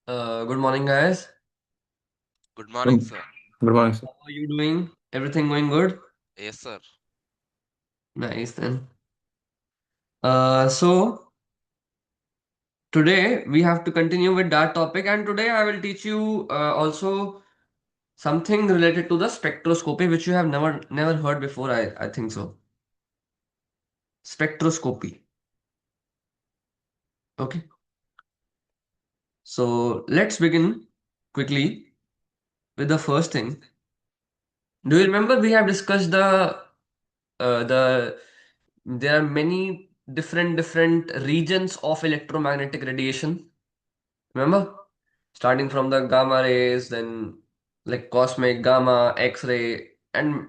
Good morning, guys. Good morning, Good sir. good morning, sir. How are you doing? Everything going good? Yes, sir. Nice then. So today we have to continue with that topic, and today I will teach you also something related to the spectroscopy, which you have never heard before. I think so. Spectroscopy. Okay. So let's begin quickly with the first thing. Do you remember we have discussed the there are many different regions of electromagnetic radiation. Remember? Starting from the gamma rays, then like cosmic, gamma, X-ray, and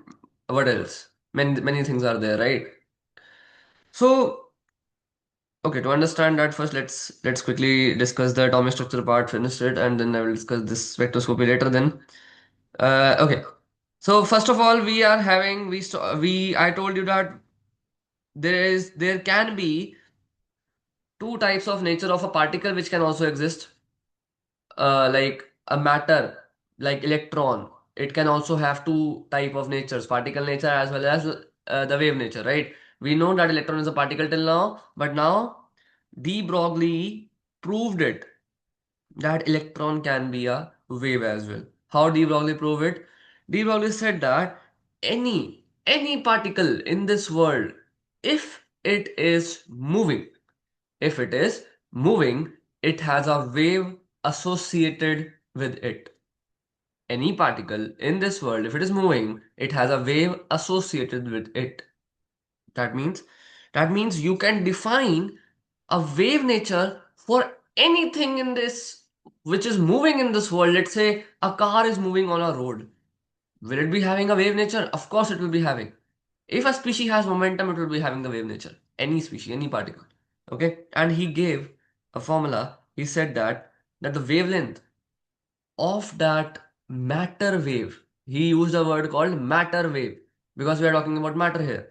what else? Many things are there, right? So, okay, to understand that first, let's quickly discuss the atomic structure part, finish it, and then I will discuss this spectroscopy later. Then, okay. So first of all, we are having we I told you that there can be two types of nature of a particle which can also exist, like a matter, like electron. It can also have two type of natures, particle nature as well as the wave nature, right? We know that electron is a particle till now, but now de Broglie proved it that electron can be a wave as well. How de Broglie proved it? De Broglie said that any particle in this world, if it is moving, if it is moving, it has a wave associated with it. Any particle in this world, if it is moving, it has a wave associated with it. That means that means you can define a wave nature for anything in this which is moving in this world. Let's say a car is moving on a road. Will it be having a wave nature? Of course, it will be having. If a species has momentum, it will be having the wave nature. Any species, any particle. Okay? And he gave a formula. He said that the wavelength of that matter wave, he used a word called matter wave because we are talking about matter here.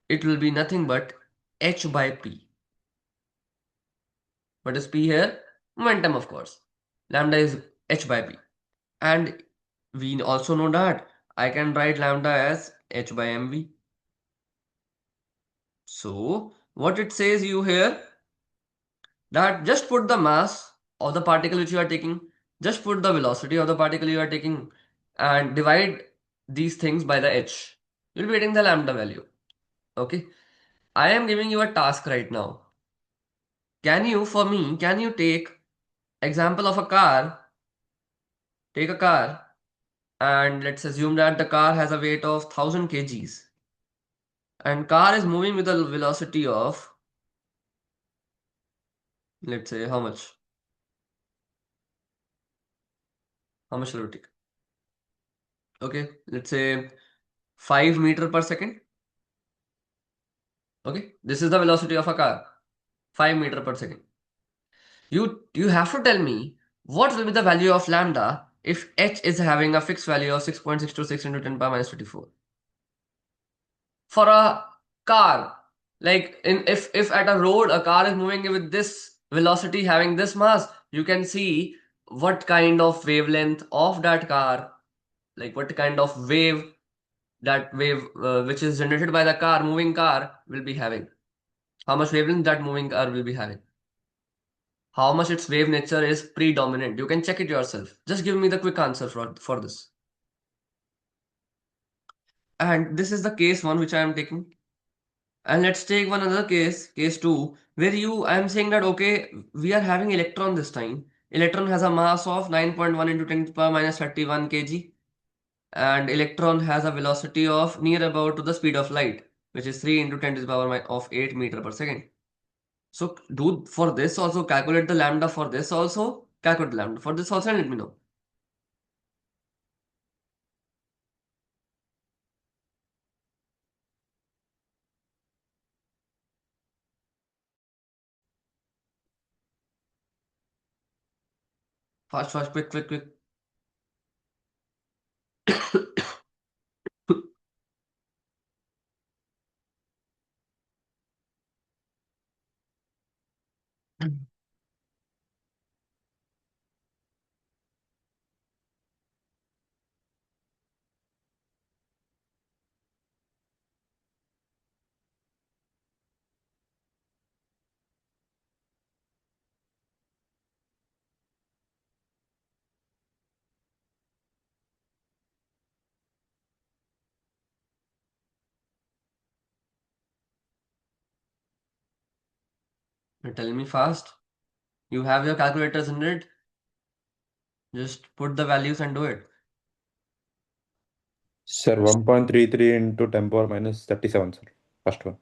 It will be nothing but h by p. What is p here? Momentum, of course. Lambda is h by p. And we also know that I can write lambda as h by mv. So, what it says you here, that just put the mass of the particle which you are taking, just put the velocity of the particle you are taking, and divide these things by the h. You'll be getting the lambda value. Okay. I am giving you a task right now. Can you take example of a car? Take a car and let's assume that the car has a weight of 1000 kgs and car is moving with a velocity of, let's say, how much? How much will it take? Okay, let's say 5 meter per second. Okay, this is the velocity of a car, 5 meter per second. You have to tell me what will be the value of lambda if h is having a fixed value of 6.626 into 10 power minus 24 for a car. Like in if at a road a car is moving with this velocity having this mass, you can see what kind of wavelength of that car, like what kind of wave, that wave which is generated by the car, moving car, will be having. How much wavelength that moving car will be having. How much its wave nature is predominant. You can check it yourself. Just give me the quick answer for this. And this is the case one which I am taking. And let's take one another case, case two, where I am saying that okay, we are having electron this time. Electron has a mass of 9.1 into 10 to the power minus 31 kg. And electron has a velocity of near about to the speed of light, which is 3 into 10 to the power of 8 meter per second. So do for this also, calculate the lambda for this also, calculate the lambda for this also and let me know. Fast, fast, quick, quick, quick. Tell me fast. You have your calculators in it. Just put the values and do it. Sir, 1.33 into 10 power minus 37, sir. First one.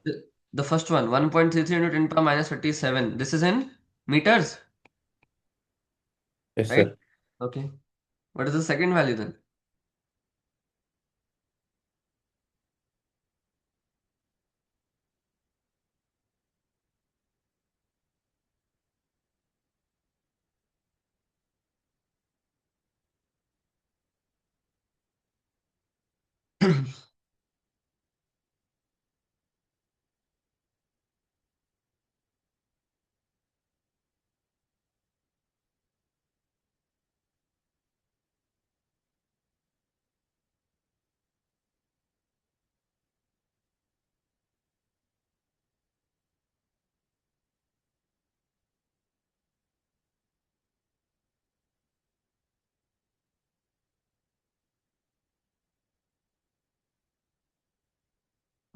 The first one, 1.33 into 10 power minus 37. This is in meters, Yes, right? sir. Okay. What is the second value then?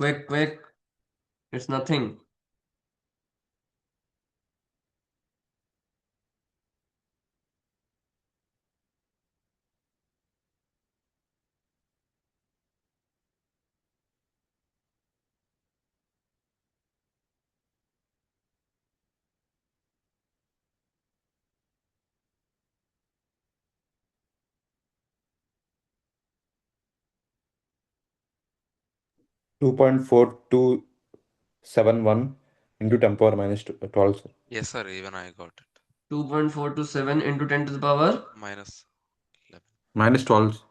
Quick, quick. It's nothing. 2.4271 into 10 power minus 12, sir. Yes, sir. Even I got it. 2.427 into 10 to the power Minus 11. Minus 12,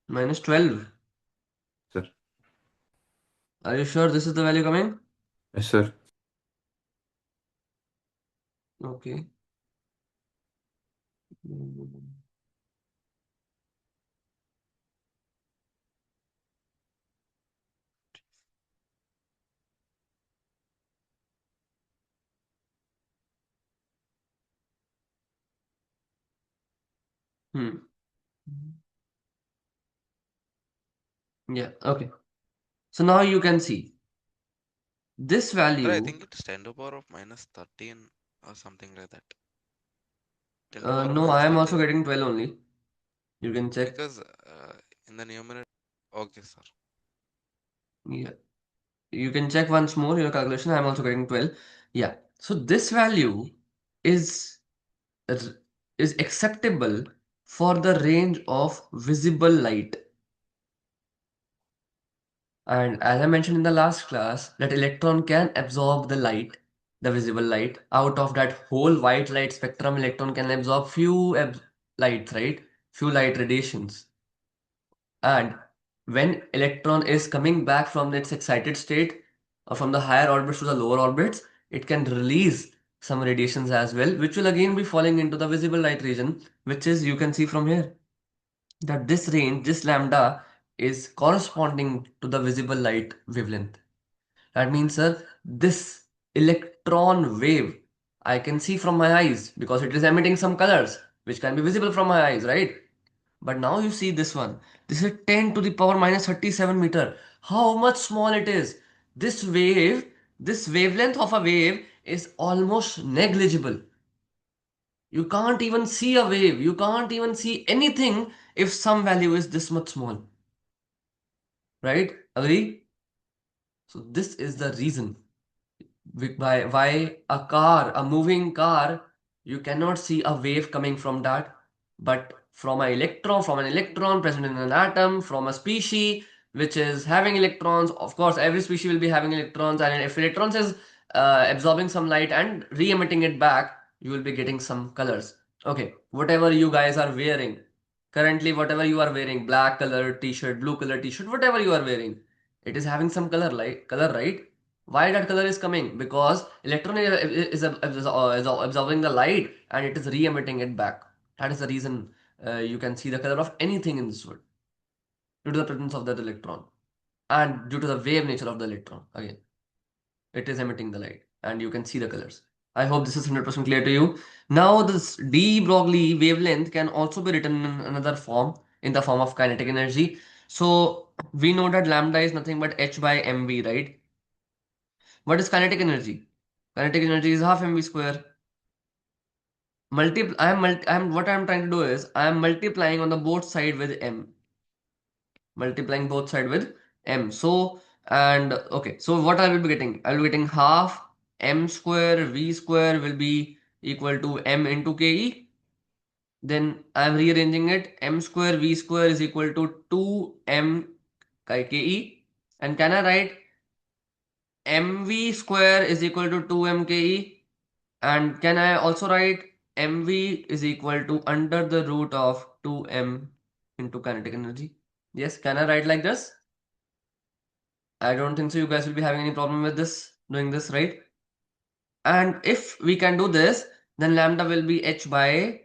minus 12. sir. Are you sure this is the value coming? Yes, sir. Okay. Hmm. Yeah, okay. So now you can see this Sir, I value. think it's 10 to the power of minus 13 or something like that. 10 to the power of No, minus I am also 13. getting 12 only. You can check. Because in the numerator. Okay, sir. Yeah. You can check once more your calculation. I'm also getting 12. Yeah. So this value is is acceptable for the range of visible light. And as I mentioned in the last class, that electron can absorb the light, the visible light. Out of that whole white light spectrum, electron can absorb few lights, right? Few light radiations. And when electron is coming back from its excited state or from the higher orbits to the lower orbits, it can release some radiations as well, which will again be falling into the visible light region, which is you can see from here that this range, this lambda, is corresponding to the visible light wavelength. That means, sir, this electron wave I can see from my eyes because it is emitting some colors which can be visible from my eyes, right? But now you see this one. This is 10 to the power minus 37 meter. How much small it is. This wave, this wavelength of a wave is almost negligible. You can't even see a wave. You can't even see anything if some value is this much small. Right? Agree? So this is the reason why a car, a moving car, you cannot see a wave coming from that, but from an electron present in an atom, from a species which is having electrons. Of course, every species will be having electrons, and if electrons is absorbing some light and re-emitting it back, you will be getting some colors. Okay, whatever you guys are wearing currently, whatever you are wearing, black color t-shirt, blue color t-shirt, whatever you are wearing, it is having some color, right? Why that color is coming? Because electron is absorbing the light and it is re-emitting it back. That is the reason you can see the color of anything in this world due to the presence of that electron and due to the wave nature of the electron. Again, it is emitting the light and you can see the colors. I hope this is 100% clear to you. Now, this de Broglie wavelength can also be written in another form, in the form of kinetic energy. So we know that lambda is nothing but h by mv, right? What is kinetic energy? Kinetic energy is half mv square. What I'm trying to do is I am multiplying on the both side with m. Multiplying both side with m. So, and okay, so what I will be getting? I will be getting half m square v square will be equal to m into ke. Then I am rearranging it. M square v square is equal to 2m ke. And can I write mv square is equal to 2m ke? And can I also write mv is equal to under the root of 2m into kinetic energy? Yes, can I write like this? I don't think so you guys will be having any problem with this, doing this, right? And if we can do this, then lambda will be h by,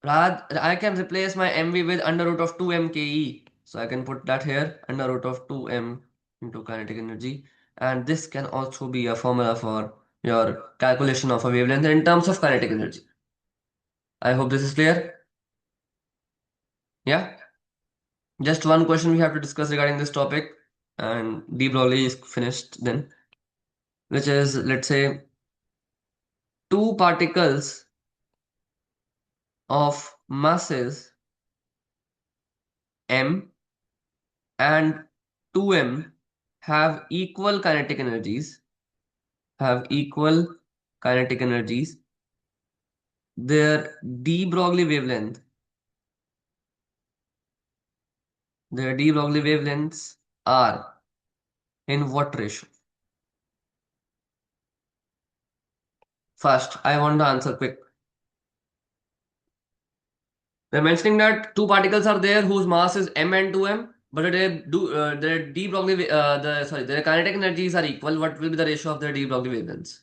I can replace my mv with under root of 2m ke. So I can put that here, under root of 2m into kinetic energy. And this can also be a formula for your calculation of a wavelength in terms of kinetic energy. I hope this is clear. Yeah. Just one question we have to discuss regarding this topic, and de Broglie is finished then, which is, let's say, two particles of masses m and 2m have equal kinetic energies, have equal kinetic energies. Their de Broglie wavelength, their de Broglie wavelengths are in what ratio? First, I want the answer quick. They're mentioning that two particles are there whose mass is m and 2m, but their de Broglie their kinetic energies are equal. What will be the ratio of their de Broglie wavelengths?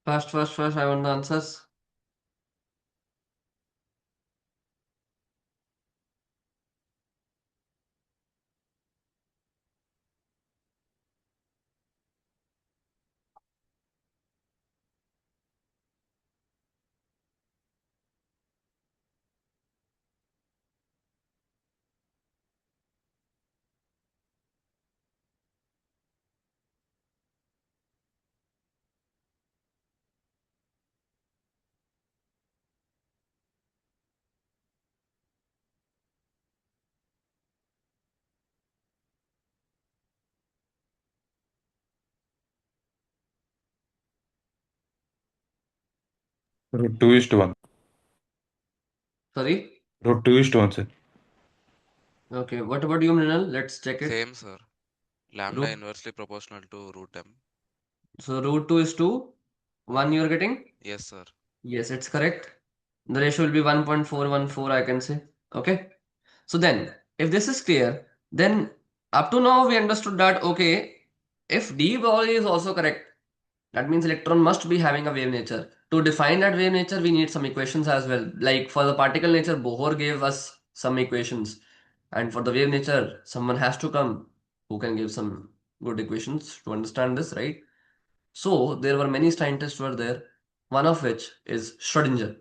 First, I want the answers. Root 2:1. Sorry. Root 2:1, sir. Okay, what about you, Mrinal? Let's check it. Same, sir. Lambda Root, inversely proportional to root m. so root 2 is 2. 1 you're getting? Yes, sir. Yes, it's correct. The ratio will be 1.414, I can say. Okay. So then, if this is clear, then up to now we understood that, okay, if d Broglie is also correct, that means electron must be having a wave nature. To define that wave nature, we need some equations as well. Like for the particle nature, Bohr gave us some equations. And for the wave nature, someone has to come who can give some good equations to understand this, right? So there were many scientists were there, one of which is Schrödinger.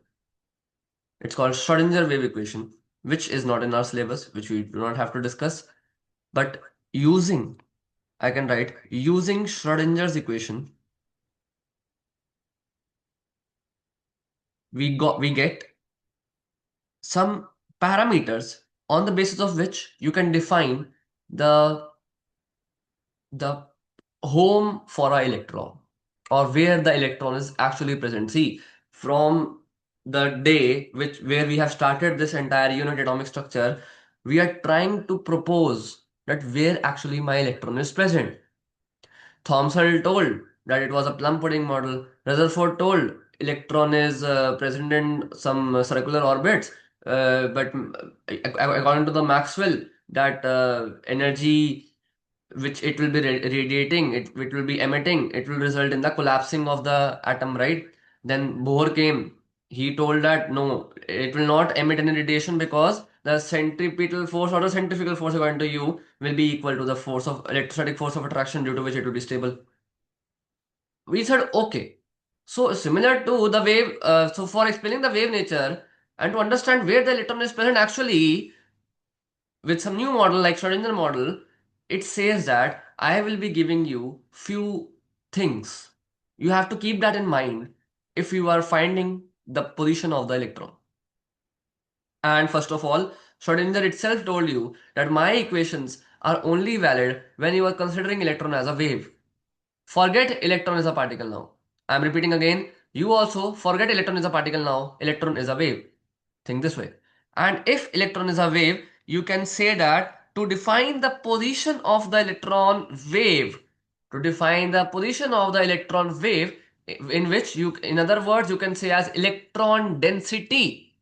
It's called Schrödinger wave equation, which is not in our syllabus, which we do not have to discuss. But using, I can write, using Schrödinger's equation, we get some parameters on the basis of which you can define the the home for an electron, or where the electron is actually present. See, from the day where we have started this entire unit atomic structure, we are trying to propose that where actually my electron is present. Thomson told that it was a plum pudding model. Rutherford told electron is present in some circular orbits, but according to the Maxwell, that energy which it will be radiating, it will be emitting, it will result in the collapsing of the atom, right? Then Bohr came. He told that no, it will not emit any radiation because the centripetal force or the centrifugal force according to you will be equal to the force of electrostatic force of attraction, due to which it will be stable. We said okay. So similar to the wave, so for explaining the wave nature and to understand where the electron is present, actually with some new model like Schrodinger model, it says that I will be giving you few things. You have to keep that in mind if you are finding the position of the electron. And first of all, Schrodinger itself told you that my equations are only valid when you are considering electron as a wave. Forget electron is a particle now. I am repeating again. You also forget electron is a particle now. Electron is a wave. Think this way. And if electron is a wave, you can say that to define the position of the electron wave, to define the position of the electron wave, in which you, in other words, you can say as electron density.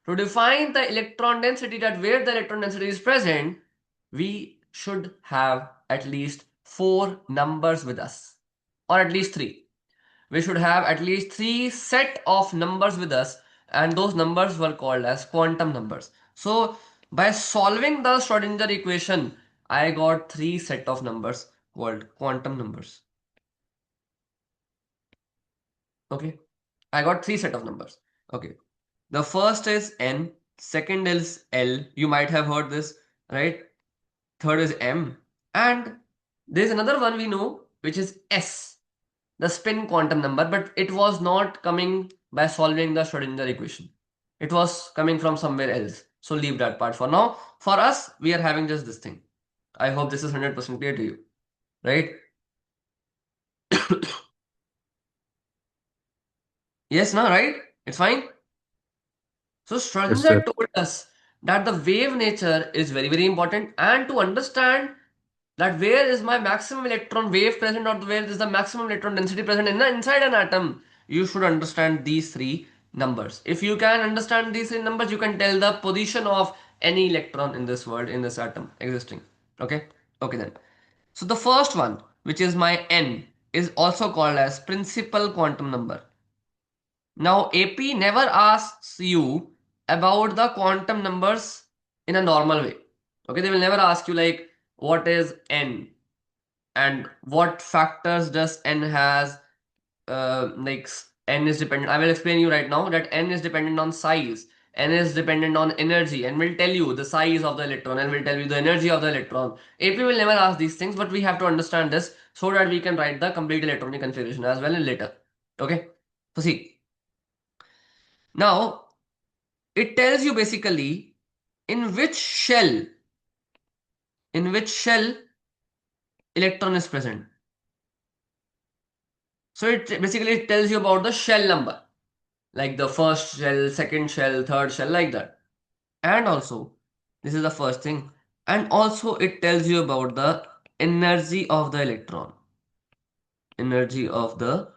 To define the electron density, that where the electron density is present, we should have at least four numbers with us, or at least three. We should have at least three set of numbers with us, and those numbers were called as quantum numbers. So by solving the Schrodinger equation, I got three set of numbers called quantum numbers. Okay, I got three set of numbers. Okay, the first is n, second is l, you might have heard this, right? Third is m, and there's another one we know which is s, the spin quantum number, but it was not coming by solving the Schrodinger equation. It was coming from somewhere else. So leave that part for now. For us, we are having just this thing. I hope this is 100% clear to you, right? Yes, no, right? It's fine. So Yes, sir. Schrodinger told us that the wave nature is very, very important, and to understand that where is my maximum electron wave present, or where is the maximum electron density present inside an atom, you should understand these three numbers. If you can understand these three numbers, you can tell the position of any electron in this world, in this atom existing. Okay, okay then. So the first one, which is my n, is also called as principal quantum number. Now AP never asks you about the quantum numbers in a normal way. Okay, they will never ask you like what is n and what factors does n has. Like n is dependent. I will explain you right now that n is dependent on size, n is dependent on energy, and will tell you the size of the electron and will tell you the energy of the electron. AP will never ask these things, but we have to understand this so that we can write the complete electronic configuration as well in later. Okay, so see, now it tells you basically in which shell, in which shell electron is present. So it basically tells you about the shell number, like the first shell, second shell, third shell, like that. And also, this is the first thing. And also it tells you about the energy of the electron. Energy of the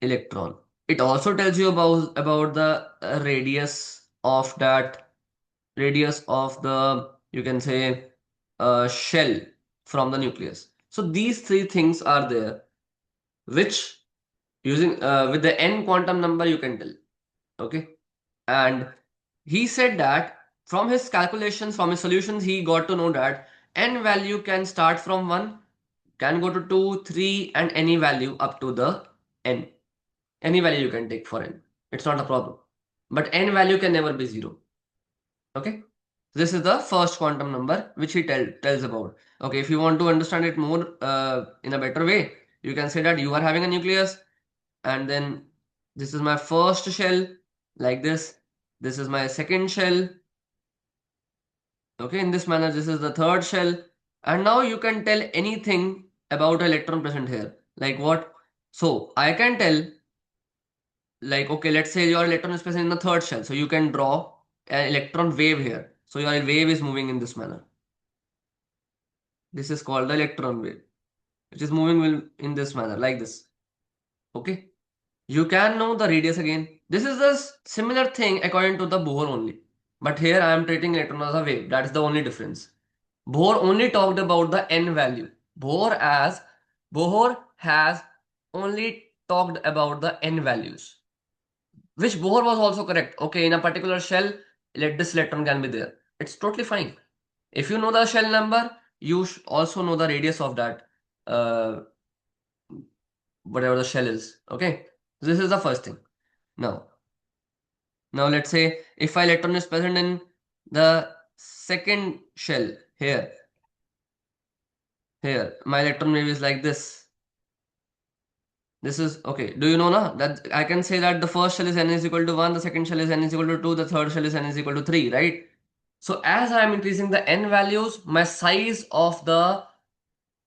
electron. It also tells you about the radius of the, you can say, shell from the nucleus. So these three things are there, which using with the n quantum number you can tell. Okay, and he said that from his calculations, from his solutions, he got to know that n value can start from 1, can go to 2, 3, and any value up to the n. Any value you can take for n. It's not a problem. But n value can never be 0. Okay? This is the first quantum number which he tells about. Okay, if you want to understand it more in a better way, you can say that you are having a nucleus, and then This is my first shell, like this. This is my second shell. Okay, in this manner, this is the third shell. And now you can tell anything about electron present here. Like what? So I can tell, like, okay, let's say your electron is present in the third shell. So you can draw an electron wave here. So your wave is moving in this manner. This is called the electron wave, which is moving in this manner, like this. Okay. You can know the radius again. This is the similar thing according to the Bohr only. But here I am treating electron as a wave. That is the only difference. Bohr only talked about the n value. Bohr has only talked about the n values, which Bohr was also correct. Okay, in a particular shell, let this electron can be there. It's totally fine. If you know the shell number, you also know the radius of that, uh, whatever the shell is. Okay, this is the first thing. Now let's say if my electron is present in the second shell here, my electron wave is like this. This is okay. Do you know now that I can say that the first shell is n is equal to 1, the second shell is n is equal to 2, the third shell is n is equal to 3, right? So as I am increasing the n values, my size of the,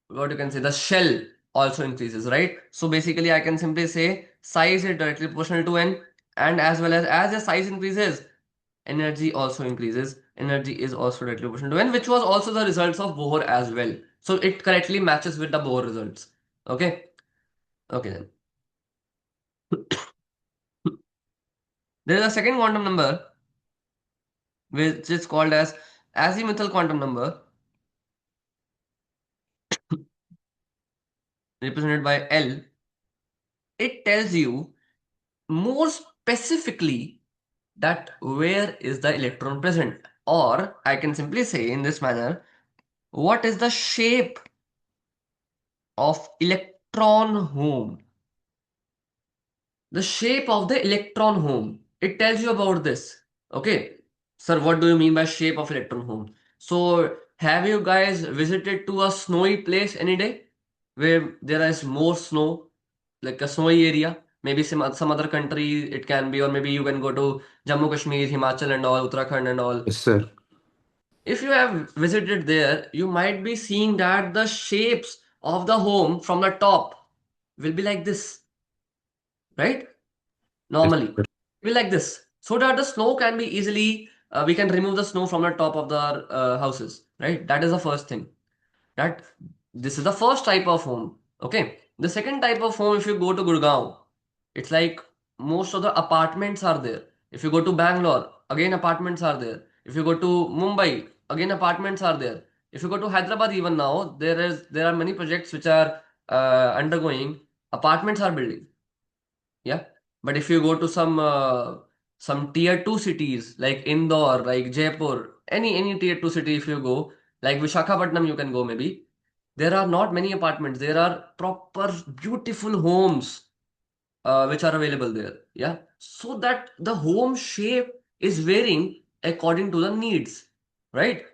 what you can say, the shell also increases, right? So basically I can simply say size is directly proportional to n, and as the size increases, energy also increases. Energy is also directly proportional to n, which was also the results of Bohr as well. So it correctly matches with the Bohr results. Okay. Okay then. There is a second quantum number which is called as azimuthal quantum number, represented by L. It tells you more specifically that where is the electron present, or I can simply say in this manner, what is the shape of electron home. The shape of the electron home. It tells you about this. Okay. Sir, what do you mean by shape of electron home? So, have you guys visited to a snowy place any day where there is more snow, like a snowy area? Maybe some other country it can be, or maybe you can go to Jammu Kashmir, Himachal and all, Uttarakhand and all. Yes, sir. If you have visited there, you might be seeing that the shapes of the home from the top will be like this, right? Yes, Normally sir. be like this, so that the snow can be easily, we can remove the snow from the top of the houses, right? That is the first thing. That This is the first type of home. Okay, the second type of home, if you go to Gurgaon, it's like most of the apartments are there. If you go to Bangalore, again apartments are there. If you go to Mumbai, again apartments are there. If you go to Hyderabad, even now there are many projects which are undergoing, apartments are building. Yeah, but if you go to some tier two cities like Indore, like Jaipur, any tier two city, if you go like Vishakhapatnam, you can go maybe. There are not many apartments. There are proper beautiful homes which are available there. Yeah, so that the home shape is varying according to the needs, right?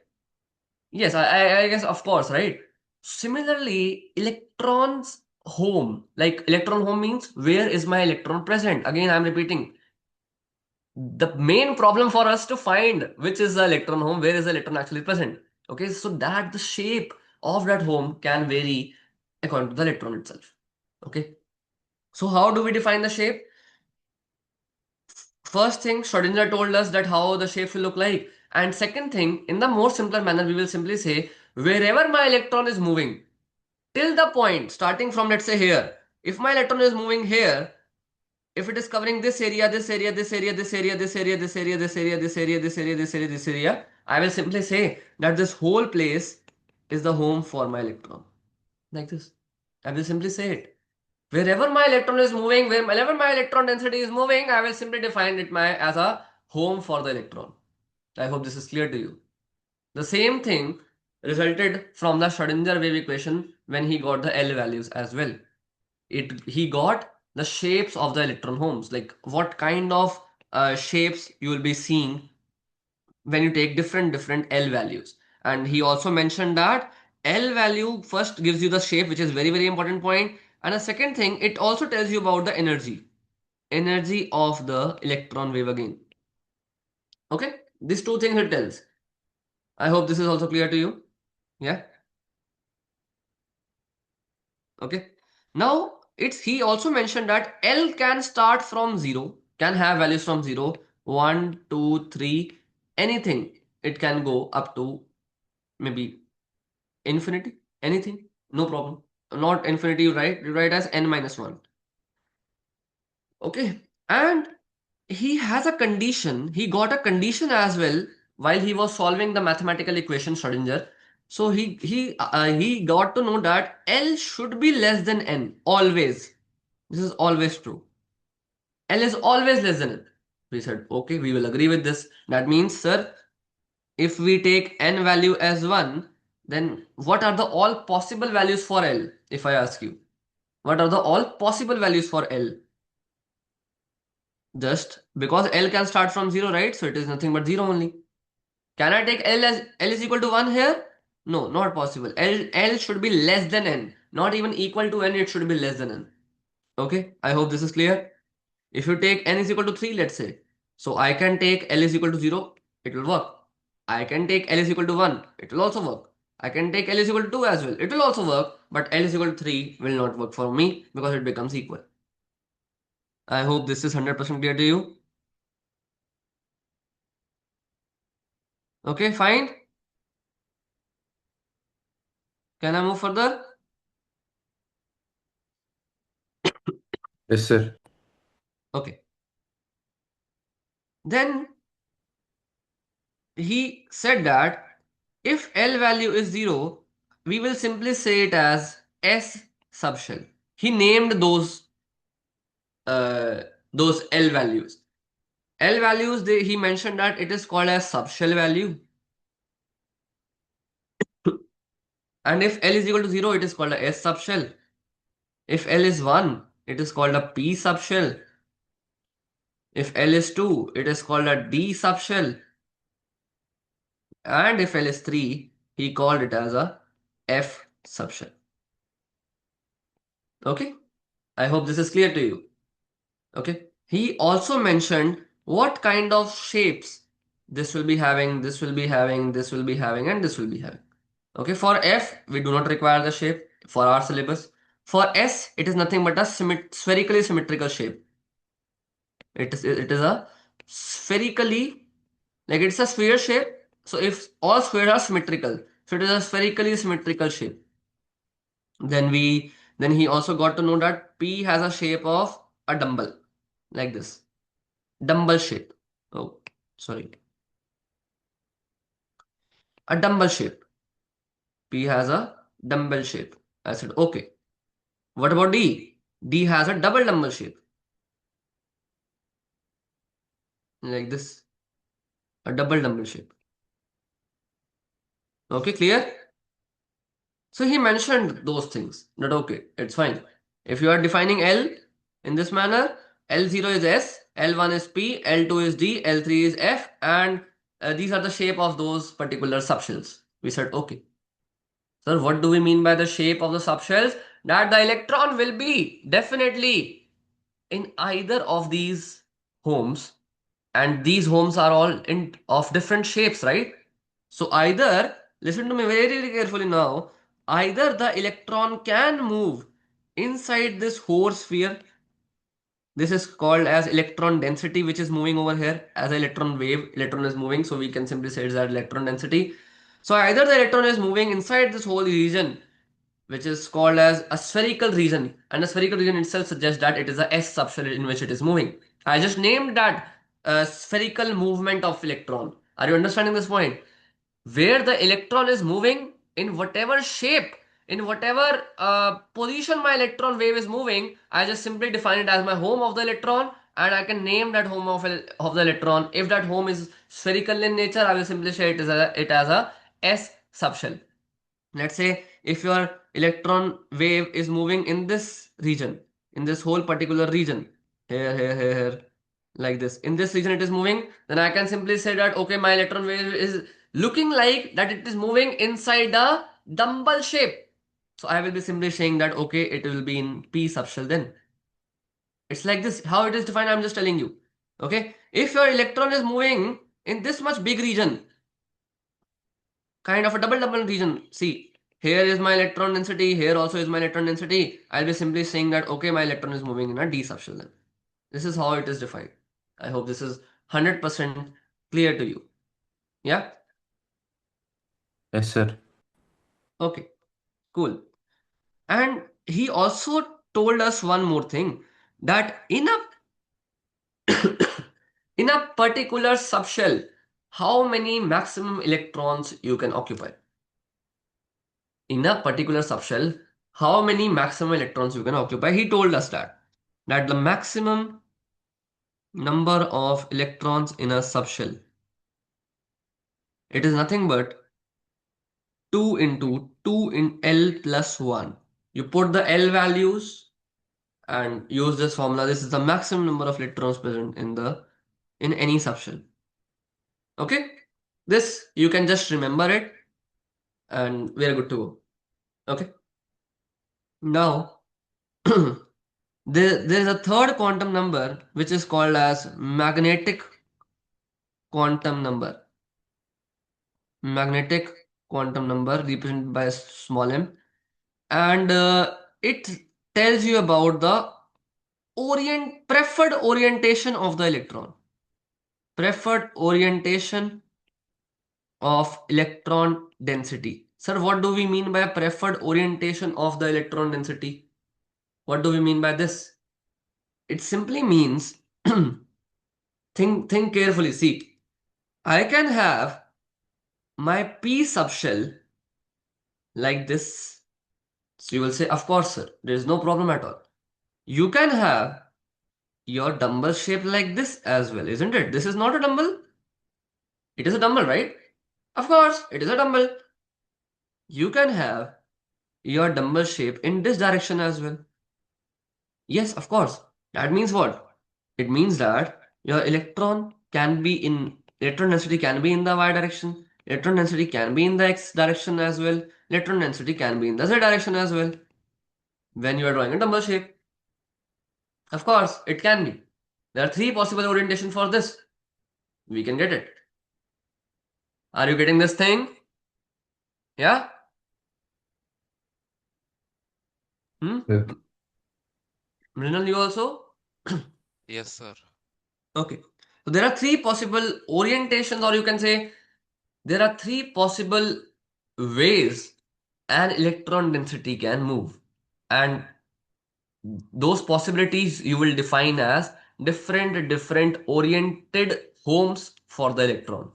Yes, I guess of course, right? Similarly, electrons home, like electron home means where is my electron present? Again, I'm repeating. The main problem for us to find which is the electron home, where is the electron actually present? Okay, so that the shape of that home can vary according to the electron itself. Okay, so how do we define the shape? First thing, Schrodinger told us that how the shape will look like. And second thing, in the more simpler manner, we will simply say wherever my electron is moving, till the point starting from, let's say, here, if my electron is moving here, if it is covering this area, this area, this area, this area, this area, this area, this area, this area, this area, this area, this area, I will simply say that this whole place is the home for my electron, like this. I will simply say it, wherever my electron is moving, wherever my electron density is moving, I will simply define it as a home for the electron. I hope this is clear to you. The same thing resulted from the Schrodinger wave equation when he got the L values as well. He got the shapes of the electron homes, like what kind of shapes you will be seeing when you take different L values. And he also mentioned that L value first gives you the shape, which is very important point. And the second thing, it also tells you about the energy. energy of the electron wave again. Okay, these two things it tells. I hope this is also clear to you. Yeah. Okay. Now he also mentioned that L can start from 0, can have values from 0, 1, 2, 3, anything. It can go up to maybe infinity, anything, no problem. Not infinity, you write as n minus 1. Okay. And he got a condition as well while he was solving the mathematical equation Schrodinger. So he got to know that L should be less than n always. This is always true. L is always less than n. We said, okay, we will agree with this. That means, sir, if we take n value as 1, then what are the all possible values for L? If I ask you, what are the all possible values for L? Just because L can start from 0, right? So it is nothing but 0 only. Can I take L as L is equal to 1 here? No, not possible. L should be less than n. Not even equal to n, it should be less than n. Okay, I hope this is clear. If you take n is equal to 3, let's say. So I can take L is equal to 0, it will work. I can take L is equal to 1, it will also work. I can take L is equal to 2 as well, it will also work. But L is equal to 3 will not work for me because it becomes equal. I hope this is 100% clear to you. Okay, fine. Can I move further? Yes, sir. Okay. Then he said that if L value is 0, we will simply say it as S subshell. He named uh, those L values. L values, he mentioned that it is called as subshell value. And if L is equal to 0, it is called a S subshell. If L is 1, it is called a P subshell. If L is 2, it is called a D subshell. And if L is 3, he called it as a F subshell. Okay, I hope this is clear to you. Okay, he also mentioned what kind of shapes this will be having, this will be having, this will be having, and this will be having. Okay, for F, we do not require the shape for our syllabus. For S, it is nothing but a spherically symmetrical shape. It is a spherically, like it's a sphere shape. So if all spheres are symmetrical, so it is a spherically symmetrical shape. Then he also got to know that P has a shape of a dumbbell, like this. Dumbbell shape. Oh, sorry. A dumbbell shape. P has a dumbbell shape. I said, okay. What about D? D has a double dumbbell shape. Like this. A double dumbbell shape. Okay, clear? So he mentioned those things. That okay, it's fine. If you are defining L in this manner, L0 is S, L1 is P, L2 is D, L3 is F, and these are the shape of those particular subshells. We said, okay. Sir, what do we mean by the shape of the subshells? That the electron will be definitely in either of these homes, and these homes are all in of different shapes, right? So either, listen to me very, very carefully now, either the electron can move inside this Hoare sphere. This is called as electron density, which is moving over here as an electron wave. Electron is moving, so we can simply say it's that electron density. So either the electron is moving inside this whole region, which is called as a spherical region, and the spherical region itself suggests that it is a S subshell in which it is moving. I just named that spherical movement of electron. Are you understanding this point? Where the electron is moving in whatever shape, in whatever position my electron wave is moving, I just simply define it as my home of the electron, and I can name that home of the electron. If that home is spherical in nature, I will simply say it as a S subshell. Let's say if your electron wave is moving in this region, in this whole particular region, here, like this, in this region it is moving, then I can simply say that okay, my electron wave is looking like that it is moving inside the dumbbell shape. So I will be simply saying that okay, it will be in P subshell then. It's like this. How it is defined, I'm just telling you. Okay? If your electron is moving in this much big region, kind of a double region. See, here is my electron density, here also is my electron density. I'll be simply saying that, okay, my electron is moving in a d subshell then. This is how it is defined. I hope this is 100% clear to you. Yeah? Yes, sir. Okay, cool. And he also told us one more thing, that in a in a particular subshell, how many maximum electrons you can occupy. In a particular subshell, how many maximum electrons you can occupy. He told us that the maximum number of electrons in a subshell, it is nothing but 2 into 2 in L plus 1. You put the L values and use this formula. This is the maximum number of electrons present in any subshell. Okay? This you can just remember it and we are good to go. Okay? Now there is a third quantum number which is called as magnetic quantum number. Magnetic quantum number represented by a small m, and it tells you about the preferred orientation of the electron. Preferred orientation of electron density. Sir, what do we mean by a preferred orientation of the electron density? What do we mean by this? It simply means think carefully. See, I can have my p subshell like this. So you will say, of course, sir, there is no problem at all. You can have your dumbbell shape like this as well, isn't it? This is not a dumbbell. It is a dumbbell, right? Of course, it is a dumbbell. You can have your dumbbell shape in this direction as well. Yes, of course. That means what? It means that your electron density can be in the y direction, electron density can be in the x direction as well, electron density can be in the z direction as well when you are drawing a dumbbell shape. Of course, it can be. There are three possible orientation for this. We can get it. Are you getting this thing? Yeah? Hmm? Yeah. Mrinal, you also? Yes, sir. Okay. So there are three possible orientations, or you can say there are three possible ways an electron density can move. And those possibilities you will define as different oriented homes for the electron.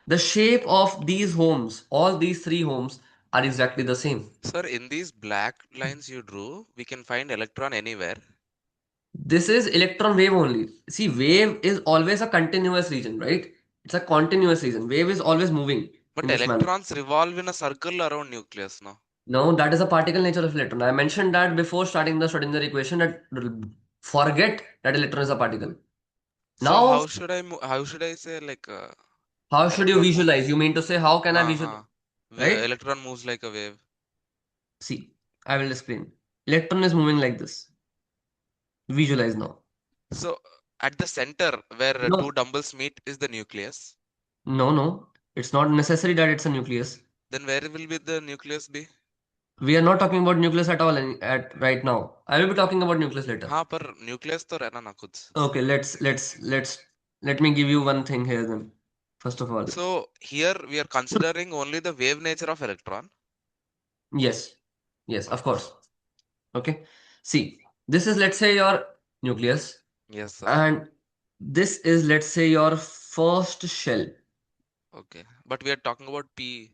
The shape of these homes, all these three homes, are exactly the same. Sir, in these black lines you drew, we can find electron anywhere. This is electron wave only. See, wave is always a continuous region, right? It's a continuous region. Wave is always moving But in this manner. electrons revolve in a circle around nucleus, no? No, that is a particle nature of electron. I mentioned that before starting the Schrodinger equation, that forget that electron is a particle. So Now, how should I say, like, how should you electron visualize? You moves? mean to say how can I visualize, Uh-huh. right? Electron moves like a wave. See, I will explain. Electron is moving like this. Visualize now. So at the center where two No, dumbbells meet is the nucleus. no. It's not necessary that it's a nucleus. Then where will be the nucleus be? We are not talking about nucleus at all at right now. I will be talking about nucleus later. हाँ पर nucleus तो रहना ना खुद. Okay, let me give you one thing here then. First of all, So here we are considering only the wave nature of electron. yes, yes, of Okay. course. Okay. See, this is let's say your nucleus, Yes, sir. and this is let's say your first shell. Okay. But we are talking about P.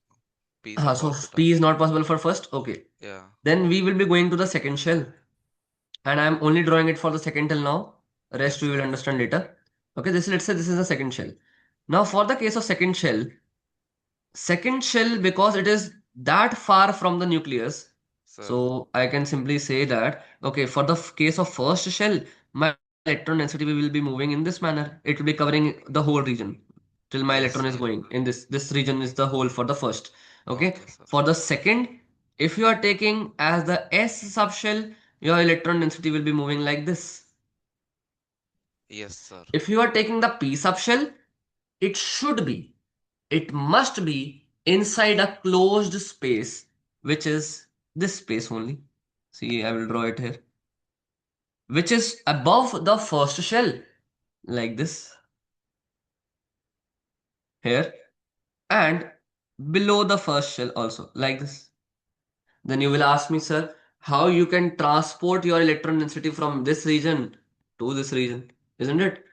P is So orbital. P is not possible for first. Okay. Yeah. Then we will be going to the second shell, and I'm only drawing it for the second till now. Yes, Rest we will sir. understand later. Okay. This let's say this is the second shell. Now for the case of second shell because it is that far from the nucleus, Sir. so I can simply say that okay, for the case of first shell, my electron density will be moving in this manner. It will be covering the whole region till my Yes, electron is sir. going in this region is the whole for the first. Okay. Okay, sir. For the second, if you are taking as the s subshell, your electron density will be moving like this. Yes, sir. If you are taking the p subshell, it should be, it must be inside a closed space, which is this space only. See, I will draw it here, which is above the first shell, like this, here, and below the first shell also, like this. Then you will ask me, sir, how you can transport your electron density from this region to this region, isn't it?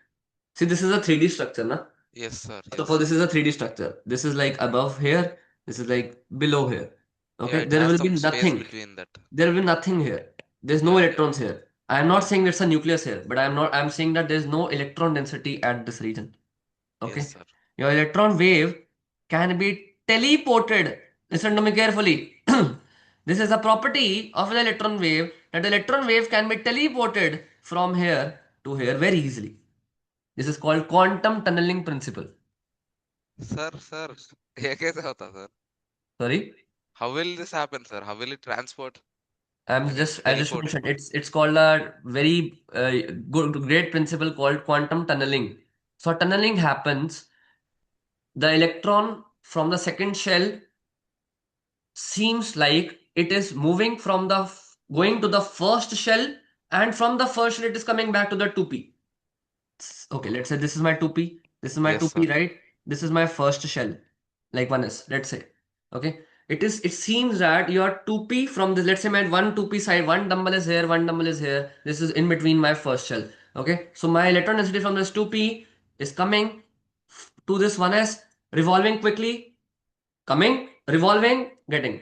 See, this is a 3D structure, na? Yes, sir. First of all, Yes. this is a 3D structure. This is like above here. This is like below here. Yeah, Okay, it there has will be some space nothing. between that. There will be nothing here. There's no Yeah, yeah. electrons here. I am not Yeah. saying it's a nucleus here, but I'm saying that there's no electron density at this region. Yes, Okay. sir. Your electron wave can be teleported. Listen to me carefully. This is a property of the electron wave, that the electron wave can be teleported from here to here very easily. This is called quantum tunneling principle. Sir, ये कैसे होता sir? Sorry. How will this happen, sir? How will it transport? I mean, I just teleport. mentioned it's called a very great principle called quantum tunneling. So tunneling happens, the electron from the second shell seems like it is moving from the going to the first shell, and from the first shell it is coming back to the 2p. Okay, let's say this is my 2p, this is my Yes, sir. 2p, right? This is my first shell, like 1s, let's say. Okay, it seems that your 2p from this, let's say my 2p side, one dumbbell is here, one dumbbell is here, this is in between my first shell. Okay, so my electron density from this 2p is coming to this 1s, revolving quickly, coming, revolving, getting.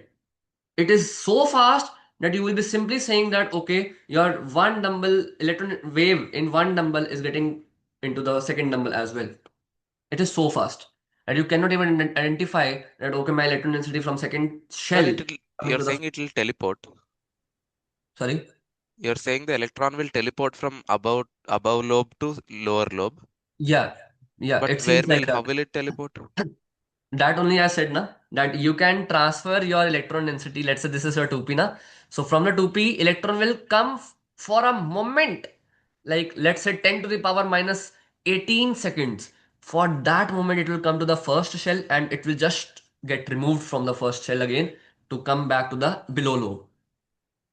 It is so fast that you will be simply saying that, okay, your one dumbbell electron wave in one dumbbell is getting into the second dumbbell as well. It is so fast that you cannot even identify that, okay, my electron density from second Sir, shell coming you're to the, saying it will teleport. sorry. You're saying the electron will teleport from above lobe to lower lobe. Yeah, yeah, But it seems like how that. will it teleport? That only I said, na, that you can transfer your electron density. Let's say this is your 2p, na. So from the 2p, electron will come for a moment, like let's say 10 to the power minus 18 seconds. For that moment, it will come to the first shell and it will just get removed from the first shell again to come back to the below lobe.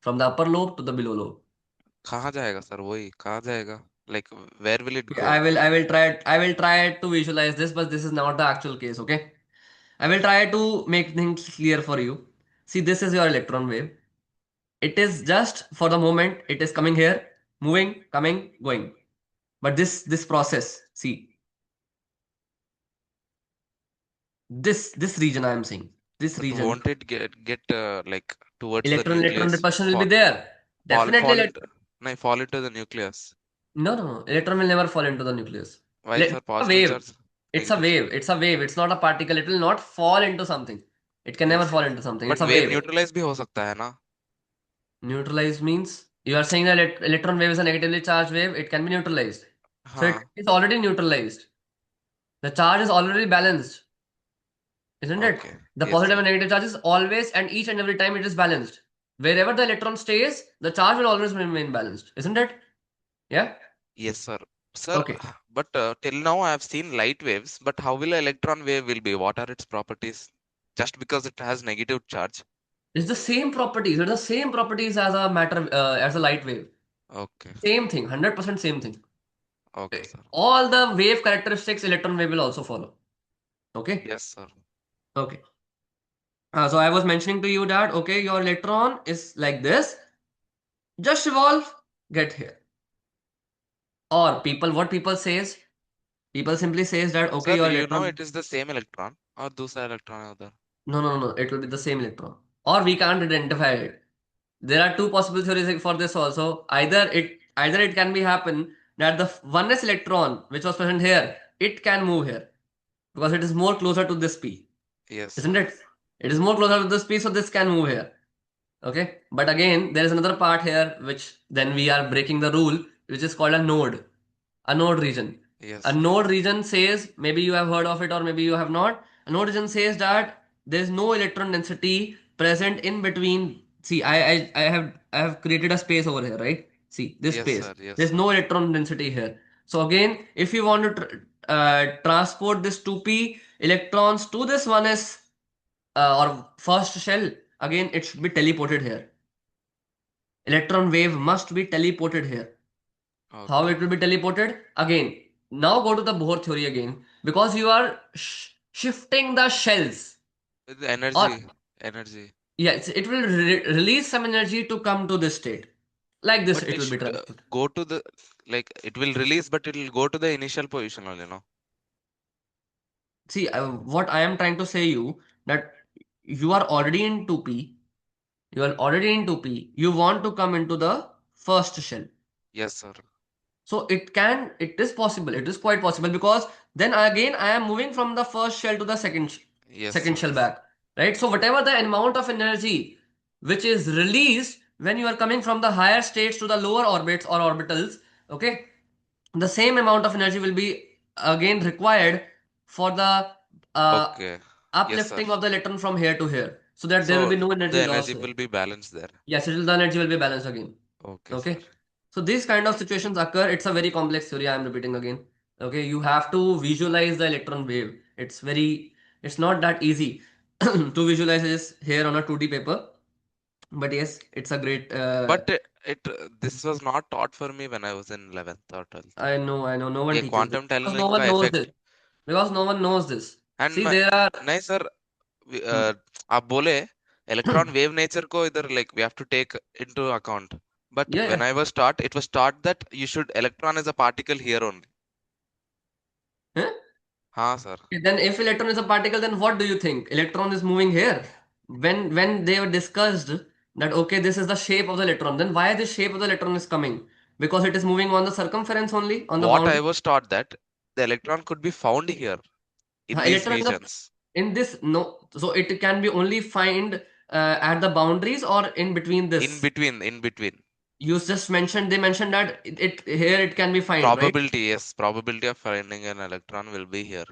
From the upper lobe to the below lobe. कहाँ जाएगा sir वही कहाँ जाएगा? Like where will it Okay, go? I will try to visualize this, but this is not the actual case, okay? I will try to make things clear for you. See, this is your electron wave. It is just for the moment, it is coming here, moving, coming, going. But this process, see, this region I am saying, this But region, won't it get like towards the electron nucleus? repulsion will be there. Definitely, Fall into no, fall into the nucleus. no, electron will never fall into the nucleus. Why sir? A Positive wave. charge It's a negative. wave. It's a wave. It's not a particle. It will not fall into something. It can never Yes, fall yes. into something. It's But a wave wave. neutralize भी हो सकता है ना? Neutralized means you are saying that electron wave is a negatively charged wave. It can be neutralized. So it हाँ. is already neutralized. The charge is already balanced, isn't it? Okay. The Yes, positive sir. and negative charge is always and each and every time it is balanced. Wherever the electron stays, the charge will always remain balanced, isn't it? Yeah? Yes, sir. Sir, Okay. but till now I have seen light waves, but how will electron wave will be? What are its properties? Just because it has negative charge. It's the same properties. It's the same properties as a matter, as a light wave. Okay. Same thing, 100% same thing. Okay, sir. All the wave characteristics electron wave will also follow. Okay? Yes, sir. Okay. So I was mentioning to you that, okay, your electron is like this. Just revolve, get here. Or people, what people says, people simply says that, okay, Sir, your you know electron, it is the same electron or दूसरा electron है उधर. no, it will be the same electron. Or we can't identify it. There are two possible theories for this also. Either it can be happen that the oneness electron which was present here, it can move here because it is more closer to this p, Yes, isn't sir. it? It is more closer to this p, so this can move here. Okay, but again, there is another part here which then we are breaking the rule, which is called a node. A node region. Yes, A sir. node region says, maybe you have heard of it or maybe you have not. A node region says that there is no electron density present in between. See, I have created a space over here, right? See this Yes, space. sir. Yes, There's sir. no electron density here. So again, if you want to transport this 2p electrons to this 1s or first shell, again it should be teleported here. Electron wave must be teleported here. How Okay. it will be teleported? Again, now go to the Bohr theory again, because you are shifting the shells. With Or energy. yes, it will release some energy to come to this state. Like this, But it it will be should transported. go to the, like, it will release, but it will go to the initial position only, no? See, what I am trying to say you that you are already in 2p. You are already in 2p. You want to come into the first shell. Yes, sir. So it is possible. It is quite possible, because then again I am moving from the first shell to the Yes, second sir. shell back, right? So whatever the amount of energy which is released when you are coming from the higher states to the lower orbits or orbitals, okay, the same amount of energy will be again required for the uh, Okay. Yes, sir. uplifting of the electron from here to here, so that there will So be no the energy loss energy here. will be balanced there. Yes, the energy will be balanced again. Okay, sir. Okay. So these kind of situations occur. It's a very complex theory. I am repeating again. Okay. You have to visualize the electron wave. It's not that easy to visualize this here on a 2D paper. But yes, it's a great, But this was not taught for me when I was in 11th or 12th. I know, no one ये teaches this. quantum Because no tunneling one का knows effect. this. Because no one knows this. And See, there are, नहीं sir, Hmm. आप बोले electron wave nature को इधर, like, we have to take into account. But yeah, when yeah. I was taught, it was taught that you should electron as a particle here only. Huh? हाँ sir. Then if electron is a particle, then what do you think? Electron is moving here. When they were discussed that okay, this is the shape of the electron, then why the shape of the electron is coming? Because it is moving on the circumference only, on the What I boundary. was taught that the electron could be found here in these Electron regions. in this no, so it can be only find at the boundaries or in between In this. between, in between. You just mentioned they mentioned that it here it can be find, right? Probability, yes, probability of finding an electron will be here.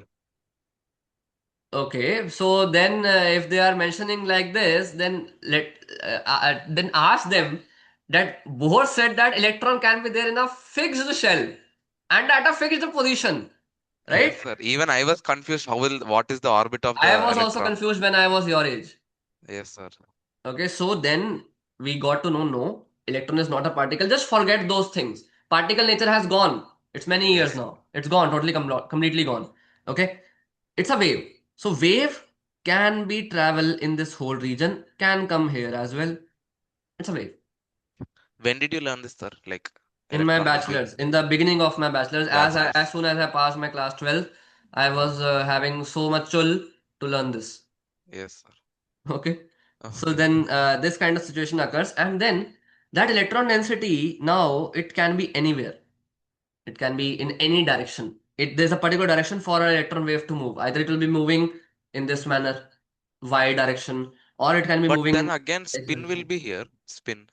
Okay, so then if they are mentioning like this, then ask them that Bohr said that electron can be there in a fixed shell and at a fixed position, Yes, right? sir. Even I was confused. What is the orbit of I the was also electron? confused when I was your age. Yes, sir. Okay, so then we got to know no, electron is not a particle. Just forget those things. Particle nature has gone. It's many Yes, years sir. now. It's gone, totally completely gone. Okay, it's a wave. So wave can be travel in this whole region, can come here as well. It's a wave. When did you learn this, sir? Like, In my electron will be bachelor's, in the beginning of my bachelor's, as bachelor's. soon as I passed my class 12, I was having so much chul to learn this. Yes, sir. Okay. So Okay. then this kind of situation occurs, and then that electron density now it can be anywhere. It can be in any direction. There's a particular direction for an electron wave to move. Either it will be moving in this manner, y direction, or it can be But then moving again, x spin will direction. be here. Spin.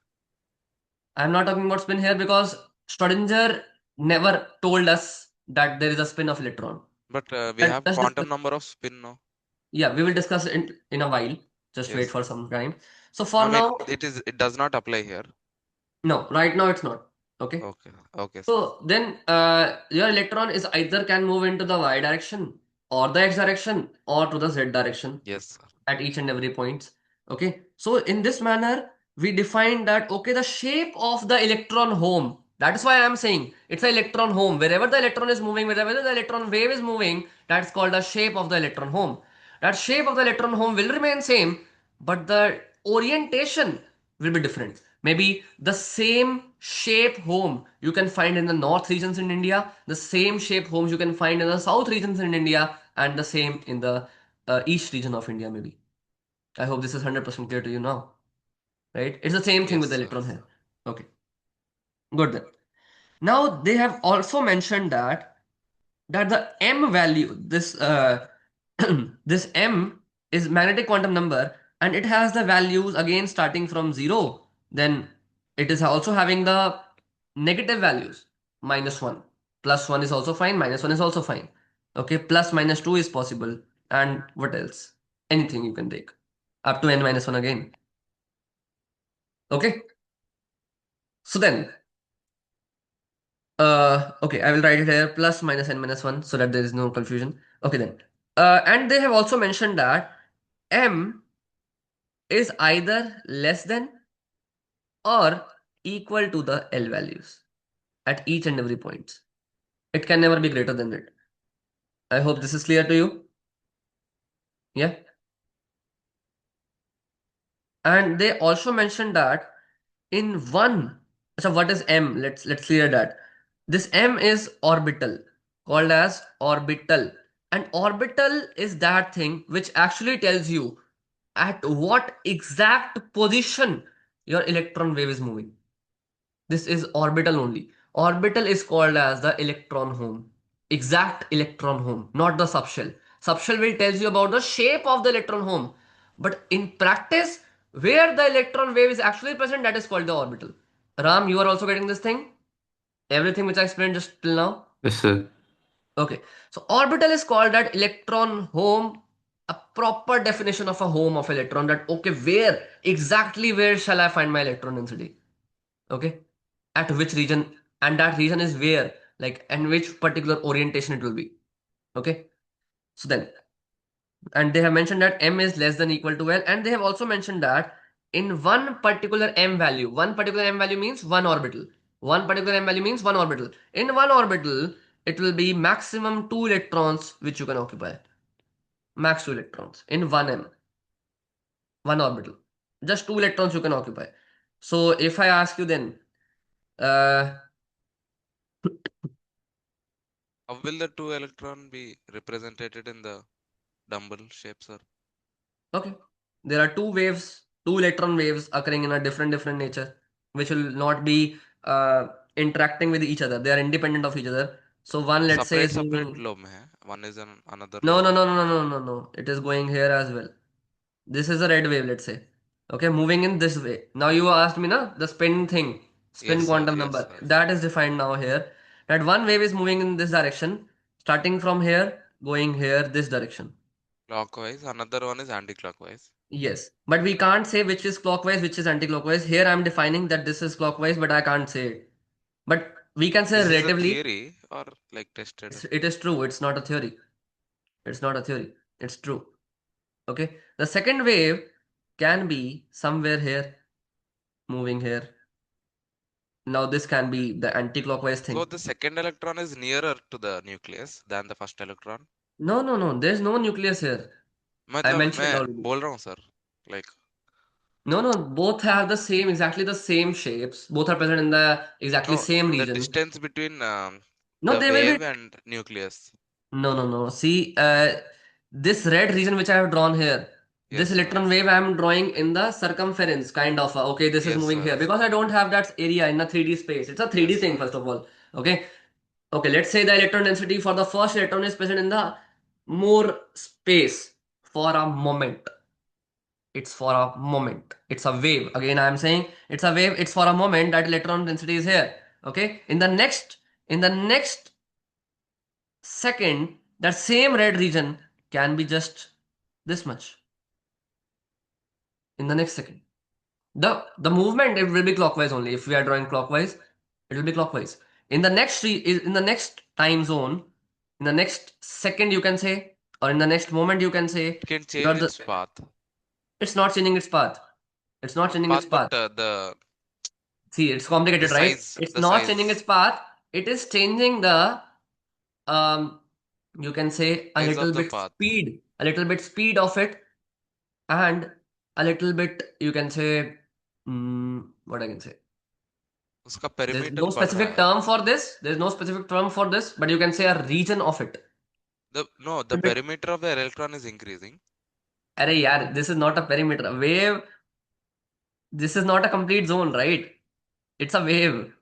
I'm not talking about spin here because Schrodinger never told us that there is a spin of electron. But we And have let's quantum discuss. number of spin now. Yeah, we will discuss it in a while. Just wait Yes, for sir. some time. So for I mean, now, it does not apply here. no, right now it's not. Okay. Okay. Okay, sir. So then your electron is either can move into the y direction or the x direction or to the z direction Yes, sir. at each and every point. Okay. So in this manner, we define that okay, the shape of the electron home. That is why I am saying it's an electron home. Wherever the electron is moving, wherever the electron wave is moving, that's called the shape of the electron home. That shape of the electron home will remain same, but the orientation will be different. Maybe the same shape home you can find in the north regions in India, the same shape homes you can find in the south regions in India, and the same in the east region of India, maybe. I hope this is 100% clear to you now, right? It's the same thing Yes, with the sir. electron here. Okay, good then. Now they have also mentioned that the m value, this m is magnetic quantum number, and it has the values again starting from 0. Then it is also having the negative values, -1. +1 is also fine, -1 is also fine. Okay, plus -2 is possible. And what else? Anything you can take. Up to n-1 again. Okay. So then Okay, I will write it here plus minus n minus 1 so that there is no confusion. Okay then. And they have also mentioned that m is either less than or equal to the L values at each and every point. It can never be greater than it. I hope this is clear to you. Yeah. And they also mentioned that in one, so what is M? Let's clear that. This M is orbital, called as orbital. And orbital is that thing which actually tells you at what exact position your electron wave is moving. This is orbital only. Orbital is called as the electron home. Exact electron home, not the subshell. Subshell will tells you about the shape of the electron home. But in practice, where the electron wave is actually present, that is called the orbital. Ram, you are also getting this thing? Everything which I explained just till now? Yes, sir. Okay. So orbital is called that electron home, a proper definition of a home of electron, that okay, where exactly where shall I find my electron density? Okay, at which region, and that region is where, like, and which particular orientation it will be. Okay, so then, and they have mentioned that m is less than equal to L, and they have also mentioned that in one particular m value means one orbital, one particular m value means one orbital. In one orbital it will be maximum two electrons which you can occupy, max two electrons in one m, one orbital, just two electrons you can occupy. So if I ask you then, uh How will the two electron be represented in the dumbbell shape, sir? Okay. There are two waves, two electron waves occurring in a different nature, which will not be interacting with each other. They are independent of each other. So one, let's say, Separate is separate moving. lobe में है. One is in another No, lobe. no, no, no, no, no, no, no. It is going here as well. This is a red wave, let's say. Okay, moving in this way. Now you asked me, na, the spin thing, Yes, spin sir. quantum Yes, number. sir. That is defined now here. That one wave is moving in this direction, starting from here, going here, this direction. Clockwise. Another one is anti-clockwise. Yes, but we can't say which is clockwise, which is anti-clockwise. Here I'm defining that this is clockwise, but I can't say it. But we can say This is a relatively, theory or like tested. it is true. It's not a theory. It's not a theory. It's true. Okay. The second wave can be somewhere here, moving here. Now this can be the anti-clockwise So thing. the second electron is nearer to the nucleus than the first electron. No, no, no. There's no nucleus here. I मतलब mentioned मैं already. बोल रहा हूँ sir. Like No, no. Both have the same, exactly the same shapes. Both are present in the exactly no, same the region. distance between No, the they will be. wave and nucleus. No, no, no. See, this red region which I have drawn here, this Yes, electron yes. wave I am drawing in the circumference, kind of. Okay, this is Yes, moving sir. here because I don't have that area in a 3D space. It's a Yes, 3D thing, sir. first of all. Okay, okay. Let's say the electron density for the first electron is present in the more space for a moment. It's for a moment. It's a wave. Again, I am saying it's a wave. It's for a moment that electron density is here. Okay. In the next second, that same red region can be just this much in the next second. The movement, it will be clockwise only. If we are drawing clockwise, it will be clockwise. In the next time zone, in the next second you can say, or in the next moment you can say, It can your change the its path. it's not changing its path. It's not Not changing its path, but path. the See, it's the complicated, right? size, It's the not changing size, its path. It is changing the um you can say a size little of the bit path. speed, a little bit speed of it, and a little bit you can say, what I can say. उसका There's perimeter no बढ़ रहा specific है. term for this. There's no specific term for this, but you can say a region of it. The Little bit. perimeter of the electron is increasing. Arey yaar, this is not a perimeter. Wave. This is not a complete zone, right? It's a wave.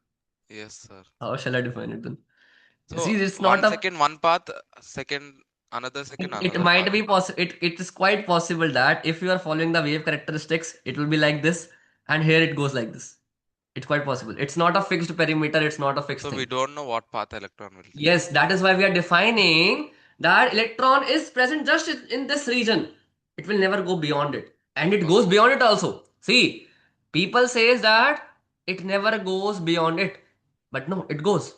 Yes, sir. How shall I define it then? See, So it's not one a. second one path, second It another might path. be possible. It is quite possible that if you are following the wave characteristics, it will be like this, and here it goes like this. It's quite possible. It's not a fixed perimeter. It's not a fixed So we thing. don't know what path electron will take. Yes, that is why we are defining that electron is present just in this region. It will never go beyond it. And it goes Okay. beyond it also. See, people says that it never goes beyond it. But no, it goes.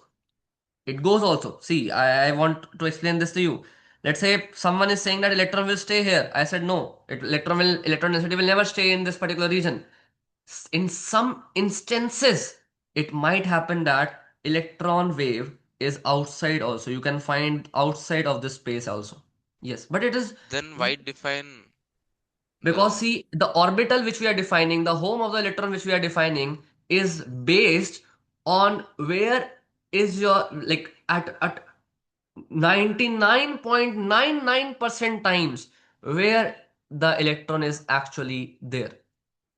It goes also. See, I want to explain this to you. Let's say someone is saying that electron will stay here. I said no. Electron density will never stay in this particular region. In some instances, it might happen that electron wave is outside also. You can find outside of this space also. Yes, but it is Then why define because the see, the orbital which we are defining, the home of the electron which we are defining is based on where is your like at 99.99% times where the electron is actually there.